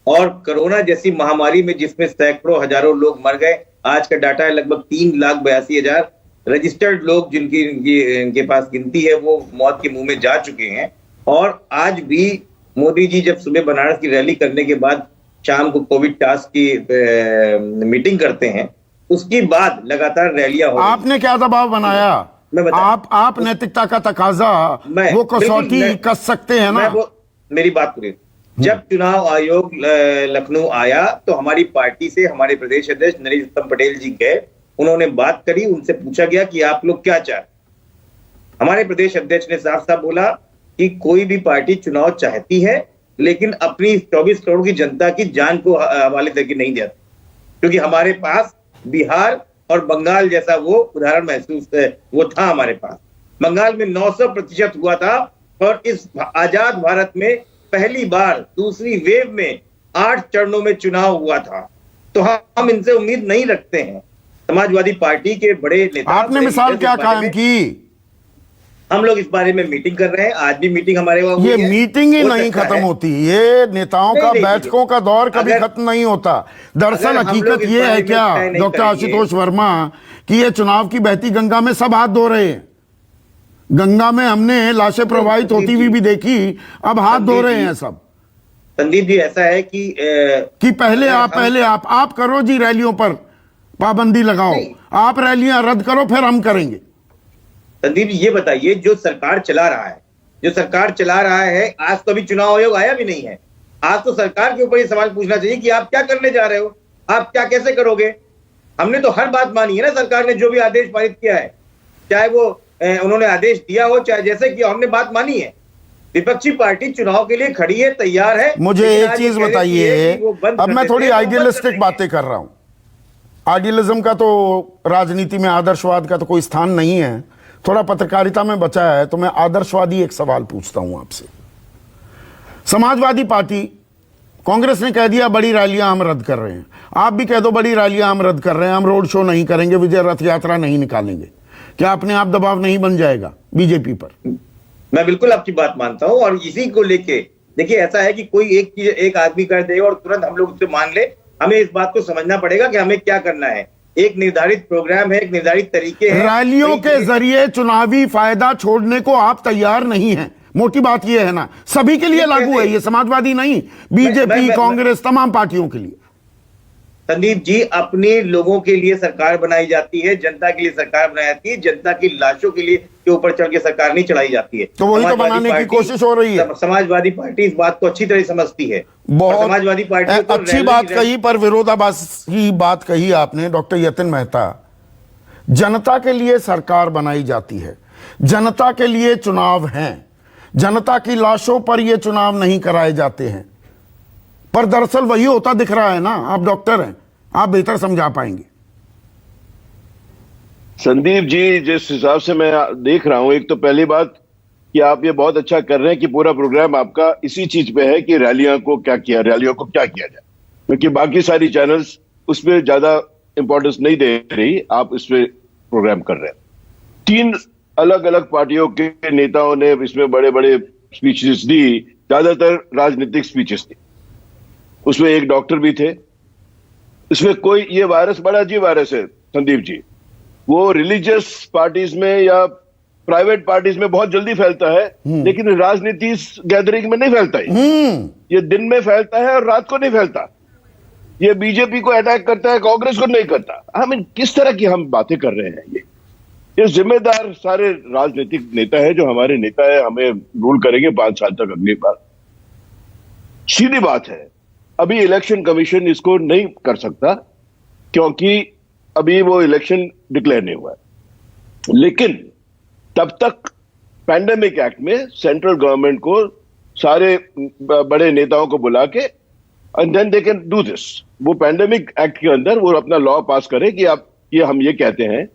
और कोरोना जैसी महामारी में जिसमें सैकड़ों हजारों लोग मर गए, आज का डाटा है लगभग 3,82,000 रजिस्टर्ड लोग जिनकी इनके पास गिनती है, वो मौत के मुंह में जा चुके हैं। और आज भी मोदी जी जब सुबह बनारस की रैली करने के बाद शाम को कोविड टास्क की मीटिंग करते हैं, उसके बाद लगातार रैलियां हो रही हैं। आपने क्या दबाव बनाया? आप नैतिकता का तकाजा वो कसौटी कस सकते हैं ना? मेरी बात पूरी। जब चुनाव आयोग लखनऊ आया तो हमारी पार्टी से हमारे प्रदेश अध्यक्ष नरेश उत्तम पटेल जी गए, उन्होंने बात करी, उनसे पूछा गया कि आप लोग क्या चाहते। हमारे प्रदेश अध्यक्ष ने साफ साफ बोला कि कोई भी पार्टी चुनाव चाहती है, लेकिन अपनी 24 करोड़ की जनता की जान को हवाले करके नहीं देता, क्योंकि हमारे पास बिहार और बंगाल जैसा वो उदाहरण महसूस है, वो था हमारे पास। बंगाल में 900% हुआ था, और इस आजाद भारत में पहली बार दूसरी वेव में 8 चरणों में चुनाव हुआ था। तो हम इनसे उम्मीद नहीं रखते हैं। समाजवादी पार्टी के बड़े नेता, आपने मिसाल क्या कायम की? हम लोग इस बारे में मीटिंग कर रहे हैं, आज भी मीटिंग हमारे वहां ये मीटिंग ही नहीं खत्म होती, ये नेताओं का बैठकों का दौर कभी खत्म नहीं होता। दरअसल हकीकत ये है क्या डॉक्टर आशुतोष वर्मा, कि ये चुनाव की बहती गंगा में सब हाथ धो रहे हैं। गंगा में हमने लाशें प्रवाहित होती हुई भी देखी, अब हाथ धो रहे हैं सब। संदीप जी, ऐसा है कि पहले आप करो जी, रैलियों पर पाबंदी लगाओ, आप रैलियां रद्द करो, फिर हम करेंगे। संदीप जी ये बताइए, जो सरकार चला रहा है, आज तो अभी चुनाव आयोग आया भी नहीं है। आज तो सरकार के ऊपर ये सवाल पूछना चाहिए कि आप क्या करने जा रहे हो, आप क्या कैसे करोगे। हमने तो हर बात मानी है ना, सरकार ने जो भी आदेश पारित किया है, चाहे वो उन्होंने आदेश दिया हो चाहे जैसे किया, हमने बात मानी है। विपक्षी पार्टी चुनाव के लिए खड़ी है, तैयार है। मुझे एक चीज बताइए, अब मैं थोड़ी आइडियलिस्टिक बातें कर रहा हूं। आइडियलिज्म का तो राजनीति में, आदर्शवाद का तो कोई स्थान नहीं है, थोड़ा पत्रकारिता में बचा है, तो मैं आदर्शवादी एक सवाल पूछता हूं आपसे। समाजवादी पार्टी, कांग्रेस ने कह दिया बड़ी रैलियां हम रद्द कर रहे हैं, आप भी कह दो बड़ी रैलियां हम रद्द कर रहे हैं, हम रोड शो नहीं करेंगे, विजय रथ यात्रा नहीं निकालेंगे, क्या अपने आप दबाव नहीं बन जाएगा बीजेपी पर? मैं बिल्कुल आपकी बात मानता हूं, और इसी को लेके देखिए, ऐसा है कि कोई एक चीज एक आदमी कर दे और तुरंत हम लोग उससे मान ले। हमें इस बात को समझना पड़ेगा कि हमें क्या करना है। एक निर्धारित प्रोग्राम है, एक निर्धारित तरीके हैं। रैलियों के जरिए चुनावी फायदा छोड़ने को आप तैयार नहीं हैं, मोटी बात यह है ना। सभी के लिए लागू है ये, समाजवादी नहीं, बीजेपी कांग्रेस तमाम पार्टियों के लिए। संदीप जी, अपने लोगों के लिए सरकार बनाई जाती है, जनता के लिए सरकार बनाई जाती है, जनता की लाशों के लिए के ऊपर चढ़ के सरकार नहीं चलाई जाती है। तो वही तो बनाने की कोशिश हो रही है। समाजवादी पार्टी इस बात को अच्छी तरह समझती है। बहुत समाजवादी पार्टी अच्छी बात कही, पर विरोधाभासी बात कही आपने डॉक्टर यतिन मेहता। जनता के लिए सरकार बनाई जाती है, जनता के लिए चुनाव हैं, जनता की लाशों पर ये चुनाव नहीं कराए जाते हैं। पर दरअसल वही होता दिख रहा है ना। आप डॉक्टर हैं, आप बेहतर समझा पाएंगे। संदीप जी, जिस हिसाब से मैं देख रहा हूं, एक तो पहली बात कि आप ये बहुत अच्छा कर रहे हैं कि पूरा प्रोग्राम आपका इसी चीज पे है कि रैलियों को क्या किया जाए, क्योंकि बाकी सारी चैनल्स उस पर ज्यादा इंपॉर्टेंस नहीं दे रही, आप इस पे प्रोग्राम कर रहे हैं। 3 अलग अलग पार्टियों के नेताओं ने इसमें बड़े बड़े स्पीचेस दी, ज्यादातर राजनीतिक स्पीचेस थी, उसमें एक डॉक्टर भी थे। इसमें कोई, ये वायरस बड़ा अजीब वायरस है संदीप जी, वो रिलीजियस पार्टीज में या प्राइवेट पार्टीज में बहुत जल्दी फैलता है, लेकिन राजनीति गैदरिंग में नहीं फैलता है। ये दिन में फैलता है और रात को नहीं फैलता। ये बीजेपी को अटैक करता है, कांग्रेस को नहीं करता। हम किस तरह की हम बातें कर रहे हैं? ये जिम्मेदार सारे राजनीतिक नेता है, जो हमारे नेता है, हमें रूल करेंगे 5 साल तक अगली बार। सीधी बात है, अभी इलेक्शन कमीशन इसको नहीं कर सकता क्योंकि अभी वो इलेक्शन डिक्लेयर नहीं हुआ है। लेकिन तब तक पैंडेमिक एक्ट में सेंट्रल गवर्नमेंट को सारे बड़े नेताओं को बुला के and then they can do this. वो पैंडेमिक एक्ट के अंदर वो अपना लॉ पास करे कि आप ये, हम ये कहते हैं,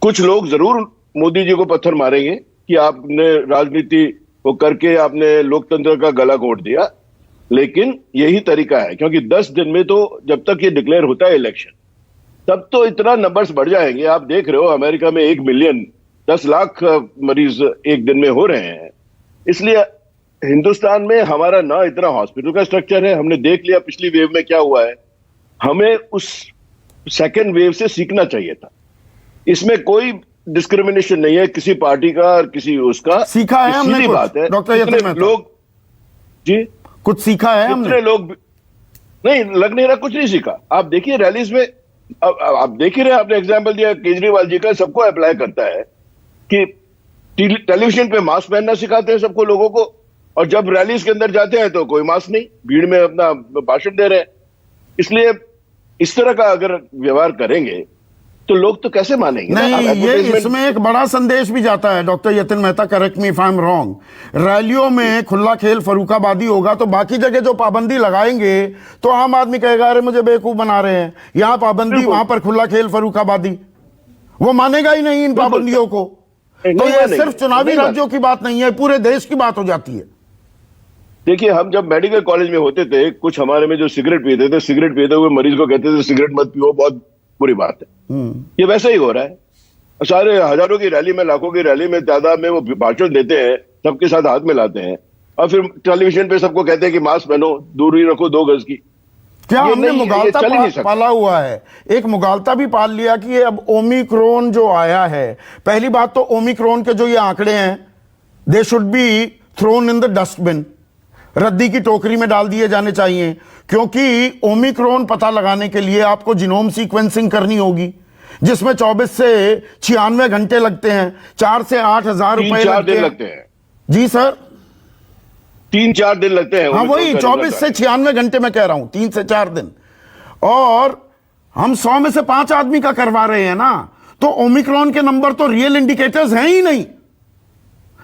कुछ लोग जरूर मोदी जी को पत्थर मारेंगे कि आपने राजनीति को करके आपने लोकतंत्र का गला घोट दिया, लेकिन यही तरीका है, क्योंकि 10 दिन में तो जब तक ये डिक्लेयर होता है इलेक्शन, तब तो इतना नंबर्स बढ़ जाएंगे। आप देख रहे हो अमेरिका में 1 मिलियन 10 लाख मरीज एक दिन में हो रहे हैं। इसलिए हिंदुस्तान में हमारा ना इतना हॉस्पिटल का स्ट्रक्चर है, हमने देख लिया पिछली वेव में क्या हुआ है। हमें उस सेकेंड वेव से सीखना चाहिए था। इसमें कोई डिस्क्रिमिनेशन नहीं है किसी पार्टी का और किसी उसका। सीखा है हमने कुछ, बात है डॉक्टर यतिन मेहता, लोग जी कुछ सीखा है हमने। लोग नहीं, लग नहीं रहा कुछ नहीं सीखा। आप देखिए रैलीज में, आप देख ही रहे, आपने एग्जाम्पल दिया केजरीवाल जी का, सबको अप्लाई करता है कि टेलीविजन पे मास्क पहनना सिखाते हैं सबको, लोगों को, और जब रैलीज के अंदर जाते हैं तो कोई मास्क नहीं, भीड़ में अपना भाषण दे रहे हैं। इसलिए इस तरह का अगर व्यवहार करेंगे तो लोग तो कैसे मानेंगे? नहीं, ये इसमें एक बड़ा संदेश भी जाता है doctor Yatin Mehta, correct me if I am wrong. रैलियों में खुला खेल फरूखाबादी होगा तो बाकी जगह जो पाबंदी लगाएंगे तो आम आदमी कहेगा अरे मुझे बेवकूफ बना रहे हैं, यहां पाबंदी वहां पर खुला खेल फरूखाबादी, वो मानेगा ही नहीं इन पाबंदियों को। तो ये सिर्फ चुनावी राज्यों की बात नहीं है, पूरे देश की बात हो जाती है। देखिए, हम जब मेडिकल कॉलेज में होते थे, कुछ हमारे में जो सिगरेट पीते थे, सिगरेट पीते हुए मरीज को कहते थे सिगरेट मत पियो, बहुत बुरी बात है। ये वैसा ही हो रहा है। सारे हजारों की रैली में, लाखों की रैली में तादाद में वो भाषण देते हैं, सबके साथ हाथ मिलाते हैं, और फिर टेलीविजन पे सबको कहते हैं कि मास्क पहनो, दूरी रखो 2 गज की। क्या हमने मुगालता पाला हुआ है? एक मुगालता भी पाल लिया कि ये अब ओमिक्रॉन जो आया है, पहली बात तो ओमिक्रॉन के जो ये आंकड़े हैं, they should be thrown in the dustbin, रद्दी की टोकरी में डाल दिए जाने चाहिए, क्योंकि ओमिक्रॉन पता लगाने के लिए आपको जीनोम सीक्वेंसिंग करनी होगी, जिसमें 24 से 96 घंटे लगते हैं, 4 से 8 हजार रुपए लगते हैं। जी सर, 3-4 दिन लगते हैं। हाँ, वही 24 से 96 घंटे मैं कह रहा हूं, 3 से 4 दिन। और हम 100 में से 5 आदमी का करवा रहे हैं ना, तो ओमिक्रॉन के नंबर तो रियल इंडिकेटर्स हैं ही नहीं।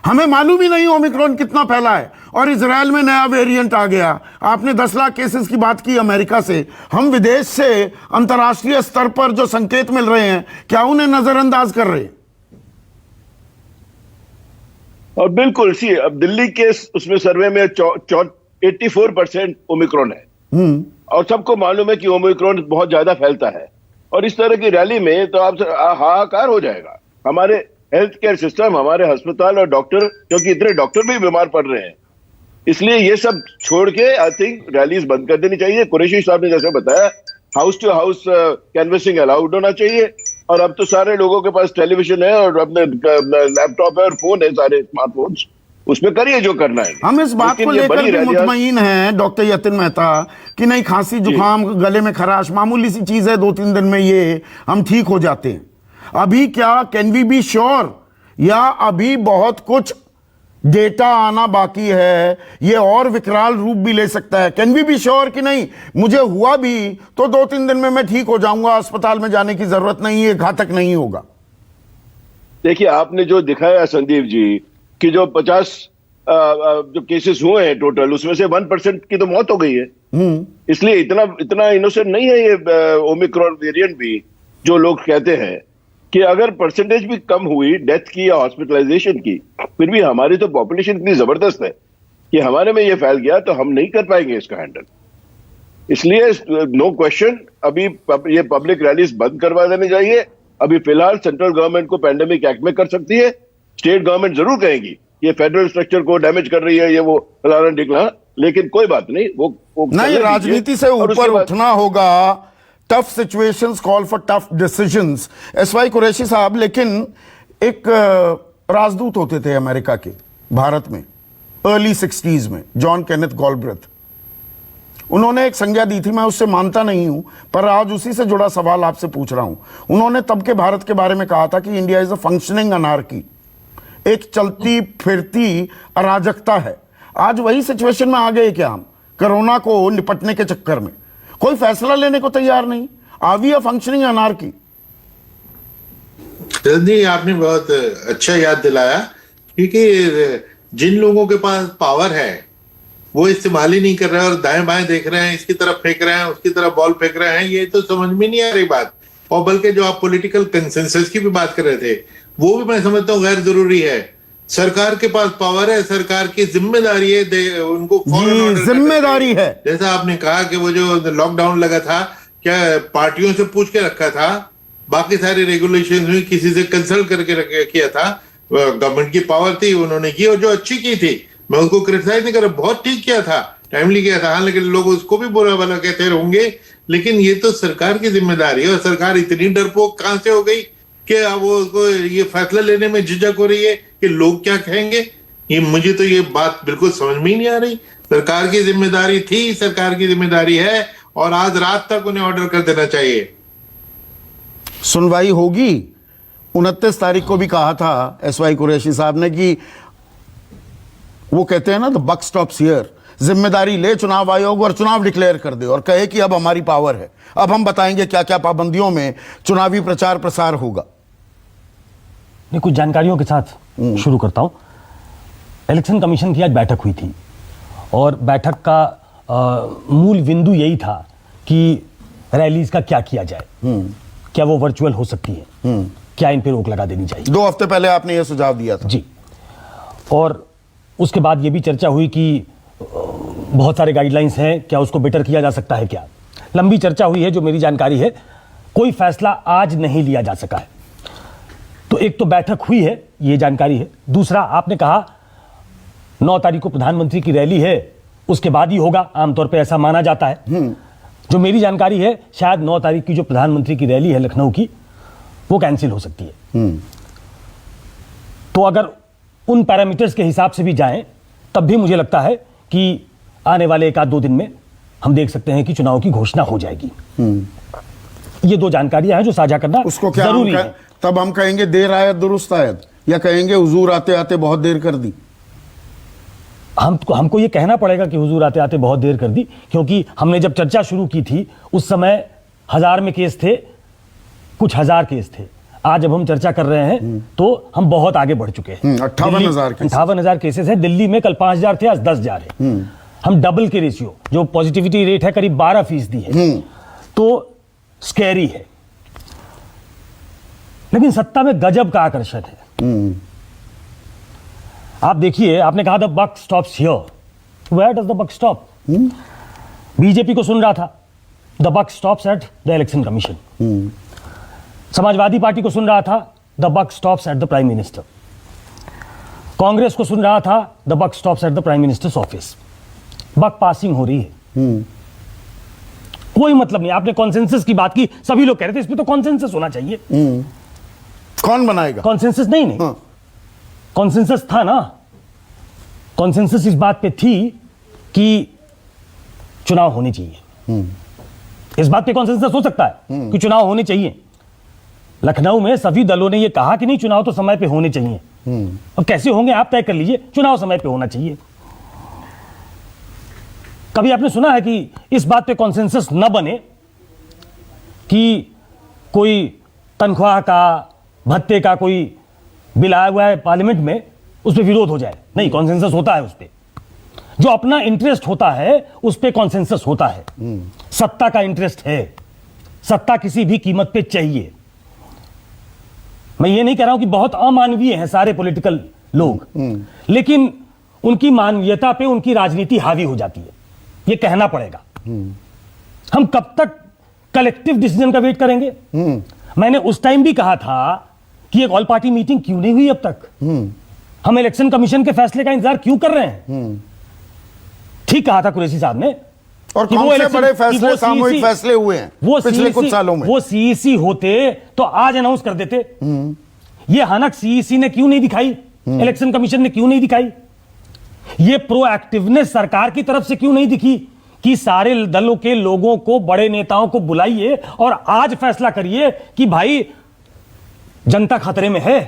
हमें मालूम ही नहीं ओमिक्रॉन कितना फैला है। और इजराइल में नया वेरिएंट आ गया। आपने 10 लाख केसेस की बात की अमेरिका से। हम विदेश से अंतर्राष्ट्रीय स्तर पर जो संकेत मिल रहे हैं, क्या उन्हें नजरअंदाज कर रहे हैं? और बिल्कुल सी, अब दिल्ली के उसमें सर्वे में 84% ओमिक्रॉन है, और सबको मालूम है कि ओमिक्रॉन बहुत ज्यादा फैलता है। और इस तरह की रैली में तो आप हाहाकार हो जाएगा। हमारे हेल्थ केयर सिस्टम, हमारे अस्पताल और डॉक्टर, क्योंकि इतने डॉक्टर भी बीमार पड़ रहे हैं, इसलिए ये सब छोड़ के आई थिंक रैलीज बंद कर देनी चाहिए। कुरैशी साहब ने जैसे बताया, house to house canvassing allowed होना चाहिए। और अब तो सारे लोगों के पास टेलीविजन है और अपने लैपटॉप है और फोन है, सारे स्मार्टफोन्स, उसमें करिए जो करना है। हम इस बात को लेकर भी मुतमईन हैं डॉक्टर यतिन मेहता कि नहीं, खांसी जुकाम, गले में खराश मामूली सी चीज है, 2-3 दिन में ये हम ठीक हो जाते हैं। अभी क्या कैन वी बी श्योर, या अभी बहुत कुछ डेटा आना बाकी है, ये और विकराल रूप भी ले सकता है? कैन वी बी श्योर कि नहीं मुझे हुआ भी तो 2-3 दिन में मैं ठीक हो जाऊंगा, अस्पताल में जाने की जरूरत नहीं है, घातक नहीं होगा? देखिए, आपने जो दिखाया संदीप जी कि जो 50 जो केसेस हुए हैं टोटल, उसमें से 1% की तो मौत हो गई है। इसलिए इतना इनोसेंट नहीं है ये ओमिक्रॉन वेरिएंट भी, जो लोग कहते हैं। कि अगर परसेंटेज भी कम हुई डेथ की या हॉस्पिटलाइजेशन की, फिर भी हमारी तो पॉपुलेशन इतनी जबरदस्त है कि हमारे में ये फैल गया तो हम नहीं कर पाएंगे इसका हैंडल। इसलिए नो क्वेश्चन अभी ये पब्लिक रैलीज बंद करवा देने चाहिए। अभी फिलहाल सेंट्रल गवर्नमेंट को पैंडेमिक एक्ट में कर सकती है, स्टेट गवर्नमेंट जरूर कहेगी ये फेडरल स्ट्रक्चर को डैमेज कर रही है, ये वो फलाना ढिकलाना, लेकिन कोई बात नहीं, वो नहीं, राजनीति से ऊपर उठना होगा। Tough situations call for tough decisions. SY Qureshi साहब, लेकिन एक राजदूत होते थे अमेरिका के भारत में अर्ली 60s में, जॉन केनेथ गॉलब्रेथ। उन्होंने एक संज्ञा दी थी, मैं उससे मानता नहीं हूं, पर आज उसी से जुड़ा सवाल आपसे पूछ रहा हूं। उन्होंने तब के भारत के बारे में कहा था कि India is a functioning anarchy, एक चलती फिरती अराजकता है। आज वही सिचुएशन में आ गए क्या हम? कोरोना को निपटने के चक्कर में कोई फैसला लेने को तैयार नहीं। Are we a functioning anarchy? नहीं, आपने बहुत अच्छा याद दिलाया, क्योंकि जिन लोगों के पास पावर है वो इस्तेमाल ही नहीं कर रहे हैं और दाएं बाएं देख रहे हैं, इसकी तरफ फेंक रहे हैं, उसकी तरफ बॉल फेंक रहे हैं, ये तो समझ में नहीं आ रही बात। और बल्कि जो आप पॉलिटिकल कंसेंसस की भी बात कर रहे थे, वो भी मैं समझता हूँ गैर जरूरी है। सरकार के पास पावर है, सरकार की जिम्मेदारी है, उनको जिम्मेदारी है। जैसा आपने कहा कि वो जो लॉकडाउन लगा था, क्या पार्टियों से पूछ के रखा था? बाकी सारे रेगुलेशन भी किसी से कंसल्ट करके किया था? गवर्नमेंट की पावर थी, उन्होंने की, और जो अच्छी की थी, मैं उसको क्रिटिसाइज नहीं कर रहा, बहुत ठीक किया था, टाइमली किया था। हाँ, लेकिन लोग उसको भी बुरा भला कहते होंगे, लेकिन ये तो सरकार की जिम्मेदारी है। और सरकार इतनी डरपोक कहां से हो गई कि अब वो ये फैसला लेने में झिझक हो रही है कि लोग क्या कहेंगे? ये मुझे तो ये बात बिल्कुल समझ में ही नहीं आ रही। सरकार की जिम्मेदारी थी, सरकार की जिम्मेदारी है, और आज रात तक उन्हें ऑर्डर कर देना चाहिए। सुनवाई होगी। 29 तारीख को भी कहा था एसवाई कुरैशी साहब ने कि वो कहते हैं ना, द बक स्टॉप्स हियर। जिम्मेदारी ले चुनाव आयोग और चुनाव डिक्लेयर कर दे और कहे कि अब हमारी पावर है, अब हम बताएंगे क्या क्या पाबंदियों में चुनावी प्रचार प्रसार होगा। मैं कुछ जानकारियों के साथ शुरू करता हूं। इलेक्शन कमीशन की आज बैठक हुई थी और बैठक का मूल बिंदु यही था कि रैलीज का क्या किया जाए, क्या वो वर्चुअल हो सकती है, क्या इन पर रोक लगा देनी चाहिए। 2 हफ्ते पहले आपने यह सुझाव दिया था जी। और उसके बाद ये भी चर्चा हुई कि बहुत सारे गाइडलाइंस हैं, क्या उसको बेटर किया जा सकता है, क्या लंबी चर्चा हुई है। जो मेरी जानकारी है, कोई फैसला आज नहीं लिया जा सका है। तो एक तो बैठक हुई है, ये जानकारी है। दूसरा, आपने कहा 9 तारीख को प्रधानमंत्री की रैली है, उसके बाद ही होगा, आमतौर पे ऐसा माना जाता है। जो मेरी जानकारी है, शायद 9 तारीख की जो प्रधानमंत्री की रैली है लखनऊ की, वो कैंसिल हो सकती है। तो अगर उन पैरामीटर्स के हिसाब से भी जाएं, तब भी मुझे लगता है कि आने वाले 1-2 दिन में हम देख सकते हैं कि चुनाव की घोषणा हो जाएगी। ये 2 जानकारियां हैं जो साझा करना उसको क्या जरूरी है। तब हम कहेंगे देर आयत दुरुस्त आयत, या कहेंगे हुजूर आते आते बहुत देर कर दी? हमको ये कहना पड़ेगा कि हुजूर आते आते बहुत देर कर दी, क्योंकि हमने जब चर्चा शुरू की थी उस समय 1000 में केस थे, कुछ हजार केस थे। आज जब हम चर्चा कर रहे हैं तो हम बहुत आगे बढ़ चुके हैं। 58,000 केसेस है। दिल्ली में कल 5,000 थे, आज 10,000 है। हम डबल के रेशियो, जो पॉजिटिविटी रेट है करीब 12% है, तो स्कैरी है। लेकिन सत्ता में गजब का आकर्षण है। आप देखिए, आपने कहा the buck stops here. Where does the buck stop? BJP को सुन रहा था, the buck stops at the election commission. Samajwadi Party को सुन रहा था, the buck stops at the prime minister. Congress को सुन रहा था, the buck stops at the prime minister's office. Buck passing हो रही है, कोई मतलब नहीं। आपने कॉन्सेंसस की बात की, सभी लोग कह रहे थे इसमें तो कॉन्सेंसस होना चाहिए। कौन बनाएगा कॉन्सेंसस? नहीं हाँ। कॉन्सेंसस था ना। कॉन्सेंसस इस बात पे थी कि चुनाव होने चाहिए। इस बात पे कॉन्सेंसस हो सकता है कि चुनाव होने चाहिए। लखनऊ में सभी दलों ने यह कहा कि नहीं, चुनाव तो समय पे होने चाहिए। अब कैसे होंगे आप तय कर लीजिए, चुनाव समय पे होना चाहिए। कभी आपने सुना है कि इस बात पे कॉन्सेंसस न बने कि कोई तनख्वाह का, भत्ते का कोई बिल आया हुआ है पार्लियामेंट में, उस पर विरोध हो जाए? नहीं, कॉन्सेंसस होता है उस पर। जो अपना इंटरेस्ट होता है उस पर कॉन्सेंसस होता है। सत्ता का इंटरेस्ट है, सत्ता किसी भी कीमत पे चाहिए। मैं ये नहीं कह रहा हूं कि बहुत अमानवीय हैं सारे पॉलिटिकल लोग, लेकिन उनकी मानवीयता पे उनकी राजनीति हावी हो जाती है, ये कहना पड़ेगा। हम कब तक कलेक्टिव डिसीजन का वेट करेंगे? मैंने उस टाइम भी कहा था कि एक ऑल पार्टी मीटिंग क्यों नहीं हुई अब तक? हम इलेक्शन कमीशन के फैसले का इंतजार क्यों कर रहे हैं? ठीक कहा था कुरैशी साहब ने। और कौन से बड़े फैसले, सामूहिक फैसले हुए हैं पिछले कुछ सालों में? वो सीईसी होते तो आज अनाउंस कर देते। ये हनक सीईसी ने क्यों नहीं दिखाई? इलेक्शन कमीशन ने क्यों नहीं दिखाई? ये प्रोएक्टिवनेस सरकार की तरफ से क्यों नहीं दिखी कि सारे दलों के लोगों को, बड़े नेताओं को बुलाइए और आज फैसला करिए कि भाई जनता खतरे में है,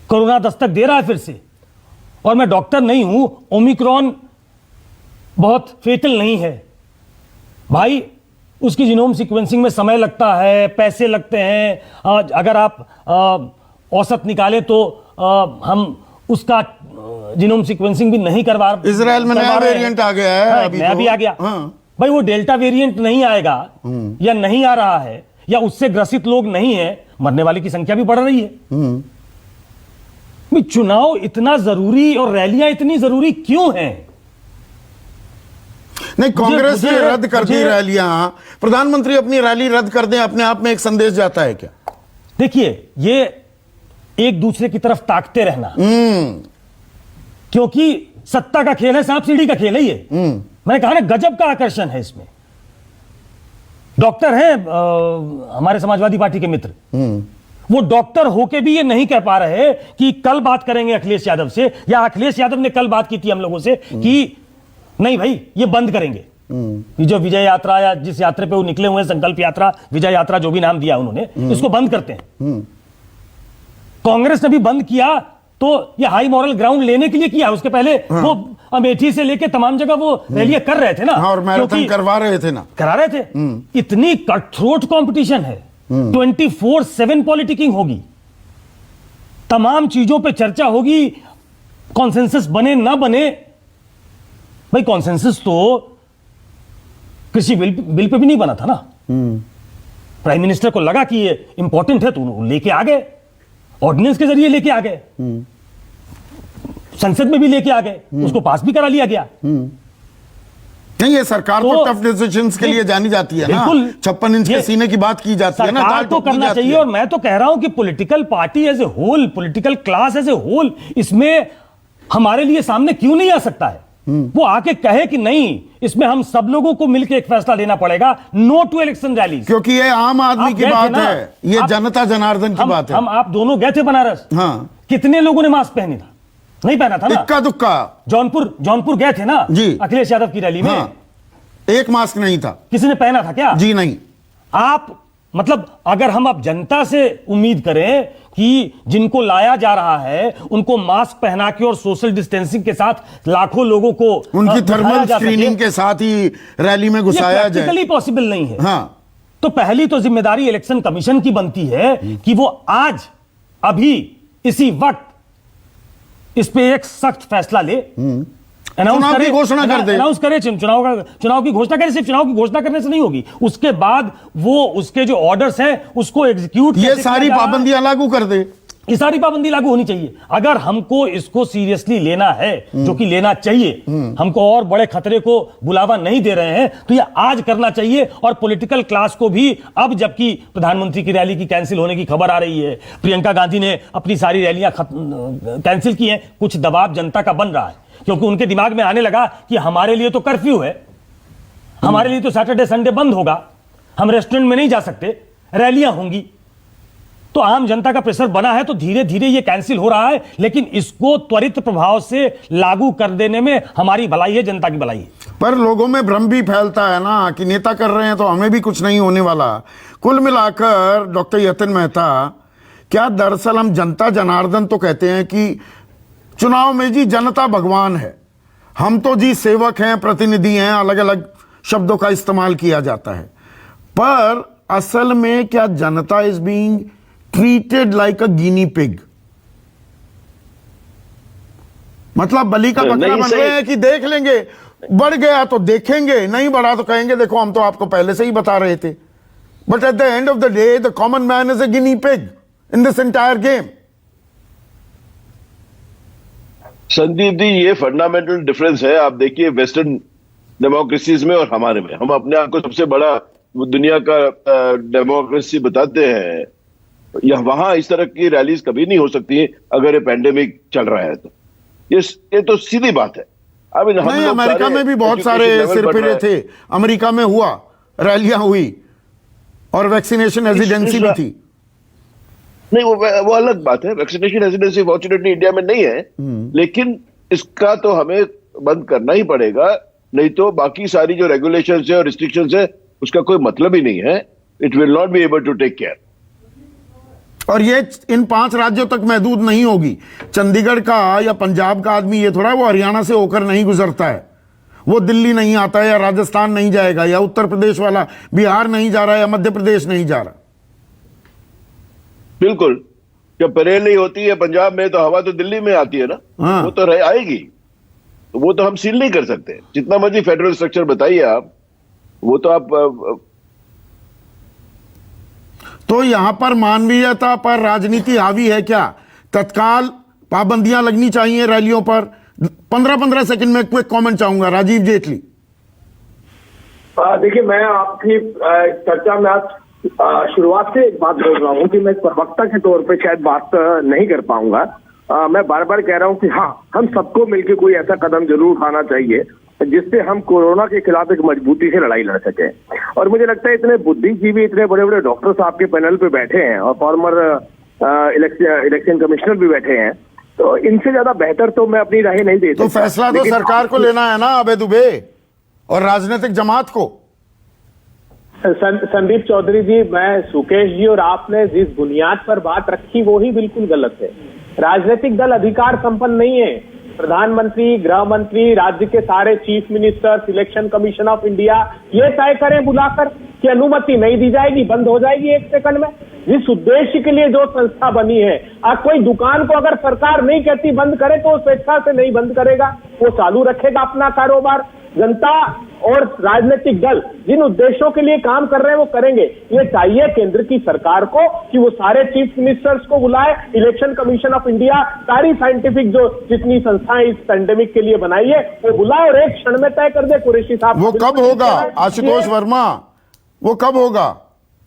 कोरोना दस्तक दे रहा है फिर से। और मैं डॉक्टर नहीं हूं, ओमिक्रॉन बहुत फेटल नहीं है भाई, उसकी जीनोम सीक्वेंसिंग में समय लगता है, पैसे लगते हैं। अगर आप औसत निकाले तो हम उसका जीनोम सीक्वेंसिंग भी नहीं करवा। इजराइल में नया वेरिएंट आ गया है, अभी नया भी आ गया। भाई वो डेल्टा वेरिएंट नहीं आएगा या नहीं आ रहा है या उससे ग्रसित लोग नहीं है, मरने वाले की संख्या भी बढ़ रही है। चुनाव इतना जरूरी और रैलियां इतनी जरूरी क्यों हैं? नहीं, कांग्रेस ने रद्द कर दी रैलियां, प्रधानमंत्री अपनी रैली रद्द कर दें, अपने आप में एक संदेश जाता है क्या? देखिए, ये एक दूसरे की तरफ ताकते रहना, क्योंकि सत्ता का खेल है, सांप सीढ़ी का खेल है ये। मैंने कहा ना, गजब का आकर्षण है इसमें। डॉक्टर हैं हमारे समाजवादी पार्टी के मित्र, वो डॉक्टर होके भी ये नहीं कह पा रहे कि कल बात करेंगे अखिलेश यादव से, या अखिलेश यादव ने कल बात की थी हम लोगों से कि नहीं भाई ये बंद करेंगे। ये जो विजय यात्रा या जिस यात्रा पे वो निकले हुए, संकल्प यात्रा, विजय यात्रा, जो भी नाम दिया उन्होंने, इसको बंद करते हैं। कांग्रेस ने भी बंद किया तो ये हाई मॉरल ग्राउंड लेने के लिए किया। उसके पहले वो अमेठी से लेके तमाम जगह वो रैलियां कर रहे थे ना, और मैराथन करवा रहे थे ना, करा रहे थे। इतनी कटथ्रोट कंपटीशन है, 24/7 पॉलिटिकिंग होगी, तमाम चीजों पे चर्चा होगी, कॉन्सेंसस बने ना बने। भाई कॉन्सेंसस तो कृषि बिल पे भी नहीं बना था ना। प्राइम मिनिस्टर को लगा कि ये इंपॉर्टेंट है तो लेके आ गए, ऑर्डिनेंस के जरिए लेके आ गए, संसद में भी लेके आ गए, उसको पास भी करा लिया गया। नहीं, ये सरकार तो टफ डिसीजंस के लिए जानी जाती है ना, 56 इंच के सीने की बात की जाती है ना, सरकार तो करना चाहिए। और मैं तो कह रहा हूं कि political party as a whole, political class as a whole, इसमें हमारे लिए सामने क्यों नहीं आ सकता है? वो आके कहे कि नहीं, इसमें हम सब लोगों को मिलकर एक फैसला लेना पड़ेगा, नो टू इलेक्शन रैली। क्योंकि ये आम आदमी की बात है, ये जनता जनार्दन की बात है। हम आप दोनों गए थे बनारस, हाँ, कितने लोगों ने मास्क पहने था? नहीं पहना था ना, इक्का दुक्का। जौनपुर गए थे ना जी, अखिलेश यादव की रैली में, हाँ, एक मास्क नहीं था। किसी ने पहना था क्या? जी नहीं। आप मतलब अगर हम अब जनता से उम्मीद करें कि जिनको लाया जा रहा है उनको मास्क पहना के और सोशल डिस्टेंसिंग के साथ लाखों लोगों को उनकी थर्मल स्क्रीनिंग के साथ ही रैली में घुसाया जाए, प्रैक्टिकली पॉसिबल नहीं है। हाँ, तो पहली तो जिम्मेदारी इलेक्शन कमीशन की बनती है कि वो आज अभी इसी वक्त इस पे एक सख्त फैसला ले, चुनाव की घोषणा कर दे, अनाउंस करे, चुनाव की घोषणा करे। सिर्फ चुनाव की घोषणा करने से नहीं होगी, उसके बाद वो उसके जो ऑर्डर्स हैं उसको एग्जीक्यूट, ये सारी पाबंदियां लागू कर दे। ये सारी पाबंदी लागू होनी चाहिए। अगर हमको इसको सीरियसली लेना है, जो कि लेना चाहिए, हमको और बड़े खतरे को बुलावा नहीं दे रहे हैं, तो ये आज करना चाहिए। और पॉलिटिकल क्लास को भी अब, जबकि प्रधानमंत्री की रैली की कैंसिल होने की खबर आ रही है, प्रियंका गांधी ने अपनी सारी रैलियां कैंसिल की हैं, कुछ दबाव जनता का बन रहा है, क्योंकि उनके दिमाग में आने लगा कि हमारे लिए तो कर्फ्यू है, हमारे लिए तो सैटरडे संडे बंद होगा, हम रेस्टोरेंट में नहीं जा सकते, रैलियां होंगी। तो आम जनता का प्रेशर बना है, तो धीरे धीरे ये कैंसिल हो रहा है। लेकिन इसको त्वरित प्रभाव से लागू कर देने में हमारी भलाई है, जनता की भलाई है। पर लोगों में भ्रम भी फैलता है ना कि नेता कर रहे हैं तो हमें भी कुछ नहीं होने वाला। कुल मिलाकर डॉक्टर यतिन मेहता, क्या दरअसल हम जनता जनार्दन तो कहते हैं कि चुनाव में जी जनता भगवान है, हम तो जी सेवक हैं, प्रतिनिधि हैं, अलग अलग शब्दों का इस्तेमाल किया जाता है, पर असल में क्या जनता is being treated like a guinea pig? मतलब बलि का बकरा बन रहे हैं कि देख लेंगे, बढ़ गया तो देखेंगे, नहीं बढ़ा तो कहेंगे देखो हम तो आपको पहले से ही बता रहे थे। But at the end of the day the common man is a guinea pig in this entire game. Sandeep ji, ये फंडामेंटल डिफरेंस है। आप देखिए वेस्टर्न डेमोक्रेसीज में और हमारे में, हम अपने आप को सबसे बड़ा दुनिया का डेमोक्रेसी बताते हैं, या वहां इस तरह की रैलीज कभी नहीं हो सकती है अगर ये पैंडेमिक चल रहा है तो। ये तो सीधी बात है। अभी नहीं, अमेरिका में भी बहुत सारे सिरफिरे थे, अमेरिका में हुआ, रैलियां हुई और वैक्सीनेशन रेजिडेंसी भी थी। नहीं, वो अलग बात है। वैक्सीनेशन रेजिडेंसी फॉर्चुनेटली इंडिया में नहीं है, लेकिन इसका तो हमें बंद करना ही पड़ेगा, नहीं तो बाकी सारी जो रेगुलेशंस है और रिस्ट्रिक्शंस है उसका कोई मतलब ही नहीं है। It will not be able to take care. और ये इन 5 राज्यों तक महदूद नहीं होगी। चंडीगढ़ का या पंजाब का आदमी ये थोड़ा वो हरियाणा से होकर नहीं गुजरता है, वो दिल्ली नहीं आता है या राजस्थान नहीं जाएगा या उत्तर प्रदेश वाला बिहार नहीं जा रहा है या मध्य प्रदेश नहीं जा रहा। बिल्कुल, जब परेड नहीं होती है पंजाब में तो हवा तो दिल्ली में आती है ना। हाँ। वो तो आएगी, तो वो तो हम सील नहीं कर सकते, जितना मर्जी फेडरल स्ट्रक्चर बताइए आप, वो तो आप। तो यहां पर मानवीयता पर राजनीति हावी है क्या? तत्काल पाबंदियां लगनी चाहिए रैलियों पर। 15-15 सेकंड में क्विक कमेंट चाहूंगा, राजीव जेटली। देखिए, मैं आपकी चर्चा में आज शुरुआत से एक बात बोल रहा हूं कि मैं प्रवक्ता के तौर पे शायद बात नहीं कर पाऊंगा। मैं बार बार कह रहा हूं कि हाँ, हम सबको मिलकर कोई ऐसा कदम जरूर उठाना चाहिए जिससे हम कोरोना के खिलाफ एक मजबूती से लड़ाई लड़ सके। और मुझे लगता है इतने बुद्धिजीवी, इतने बड़े बड़े डॉक्टर्स आपके पैनल पे बैठे हैं और फॉर्मर इलेक्शन कमिश्नर भी बैठे हैं, तो इनसे ज्यादा बेहतर तो मैं अपनी राय नहीं दे सकता। तो फैसला तो सरकार को लेना है ना, अबे दुबे, और राजनीतिक जमात को। संदीप चौधरी जी, मैं सुकेश जी और आपने जिस बुनियाद पर बात रखी वो ही बिल्कुल गलत है। राजनीतिक दल अधिकार संपन्न नहीं है। प्रधानमंत्री, गृह मंत्री, राज्य के सारे chief minister, election commission of India ये तय करें बुलाकर कि अनुमति नहीं दी जाएगी, बंद हो जाएगी 1 सेकंड में। जिस उद्देश्य के लिए जो संस्था बनी है, अब कोई दुकान को अगर सरकार नहीं कहती बंद करे तो स्वेच्छा से नहीं बंद करेगा, वो चालू रखेगा अपना कारोबार। जनता और राजनीतिक दल जिन उद्देश्यों के लिए काम कर रहे हैं वो करेंगे। ये चाहिए केंद्र की सरकार को कि वो सारे चीफ मिनिस्टर्स को बुलाए, इलेक्शन कमीशन ऑफ इंडिया, सारी साइंटिफिक जो जितनी संस्थाएं इस पैंडेमिक के लिए बनाई है वो बुलाए और एक क्षण में तय कर दे। कुरैशी साहब, वो कब होगा आशुतोष वर्मा? वो कब होगा?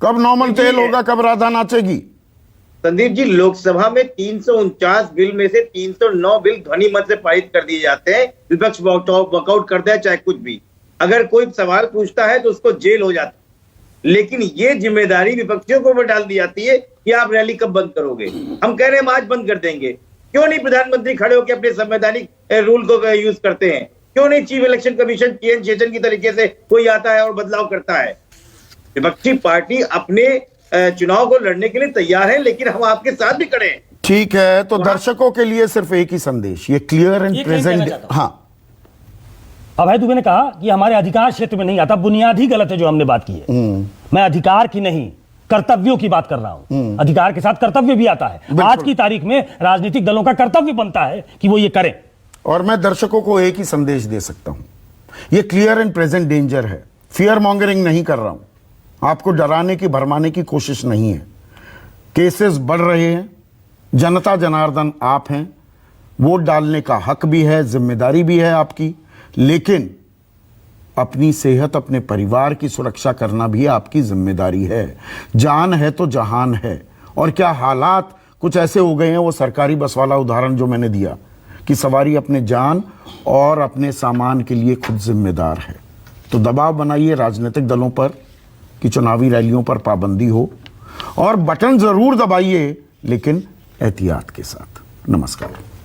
कब नॉर्मल तेल होगा? कब राधा नाचेगी? संदीप जी, लोकसभा में 349 बिल में से 309 बिल ध्वनि मत से पारित कर दिए जाते हैं। विपक्ष वॉकआउट करता है चाहे कुछ भी, अगर कोई सवाल पूछता है तो उसको जेल हो जाती है। लेकिन ये जिम्मेदारी विपक्षियों को ऊपर डाल दी जाती है कि आप रैली कब बंद करोगे। हम कह रहे हैं हम आज बंद कर देंगे, क्यों नहीं प्रधानमंत्री खड़े होकर अपने संवैधानिक रूल को यूज करते हैं? क्यों नहीं chief election commission TN Seshan की तरीके से कोई आता है और बदलाव करता है? विपक्षी पार्टी अपने चुनाव को लड़ने के लिए तैयार है, लेकिन हम आपके साथ भी खड़े हैं। ठीक है, तो दर्शकों के लिए सिर्फ एक ही संदेश, ये क्लियर एंड प्रेजेंट। हाँ, अभय दुबे ने कहा कि हमारे अधिकार क्षेत्र में नहीं आता। बुनियाद ही गलत है जो हमने बात की है। मैं अधिकार की नहीं, कर्तव्यों की बात कर रहा हूं। अधिकार के साथ कर्तव्य भी आता है। आज की तारीख में राजनीतिक दलों का कर्तव्य बनता है कि वो ये करें। और मैं दर्शकों को एक ही संदेश दे सकता हूं, ये क्लियर एंड प्रेजेंट डेंजर है। फियर मॉन्गरिंग नहीं कर रहा हूं, आपको डराने की भरमाने की कोशिश नहीं है। केसेस बढ़ रहे हैं, जनता जनार्दन आप हैं, वोट डालने का हक भी है, जिम्मेदारी भी है आपकी, लेकिन अपनी सेहत, अपने परिवार की सुरक्षा करना भी आपकी जिम्मेदारी है। जान है तो जहान है। और क्या हालात कुछ ऐसे हो गए हैं, वो सरकारी बस वाला उदाहरण जो मैंने दिया कि सवारी अपने जान और अपने सामान के लिए खुद जिम्मेदार है। तो दबाव बनाइए राजनीतिक दलों पर कि चुनावी रैलियों पर पाबंदी हो, और बटन जरूर दबाइए लेकिन एहतियात के साथ। नमस्कार।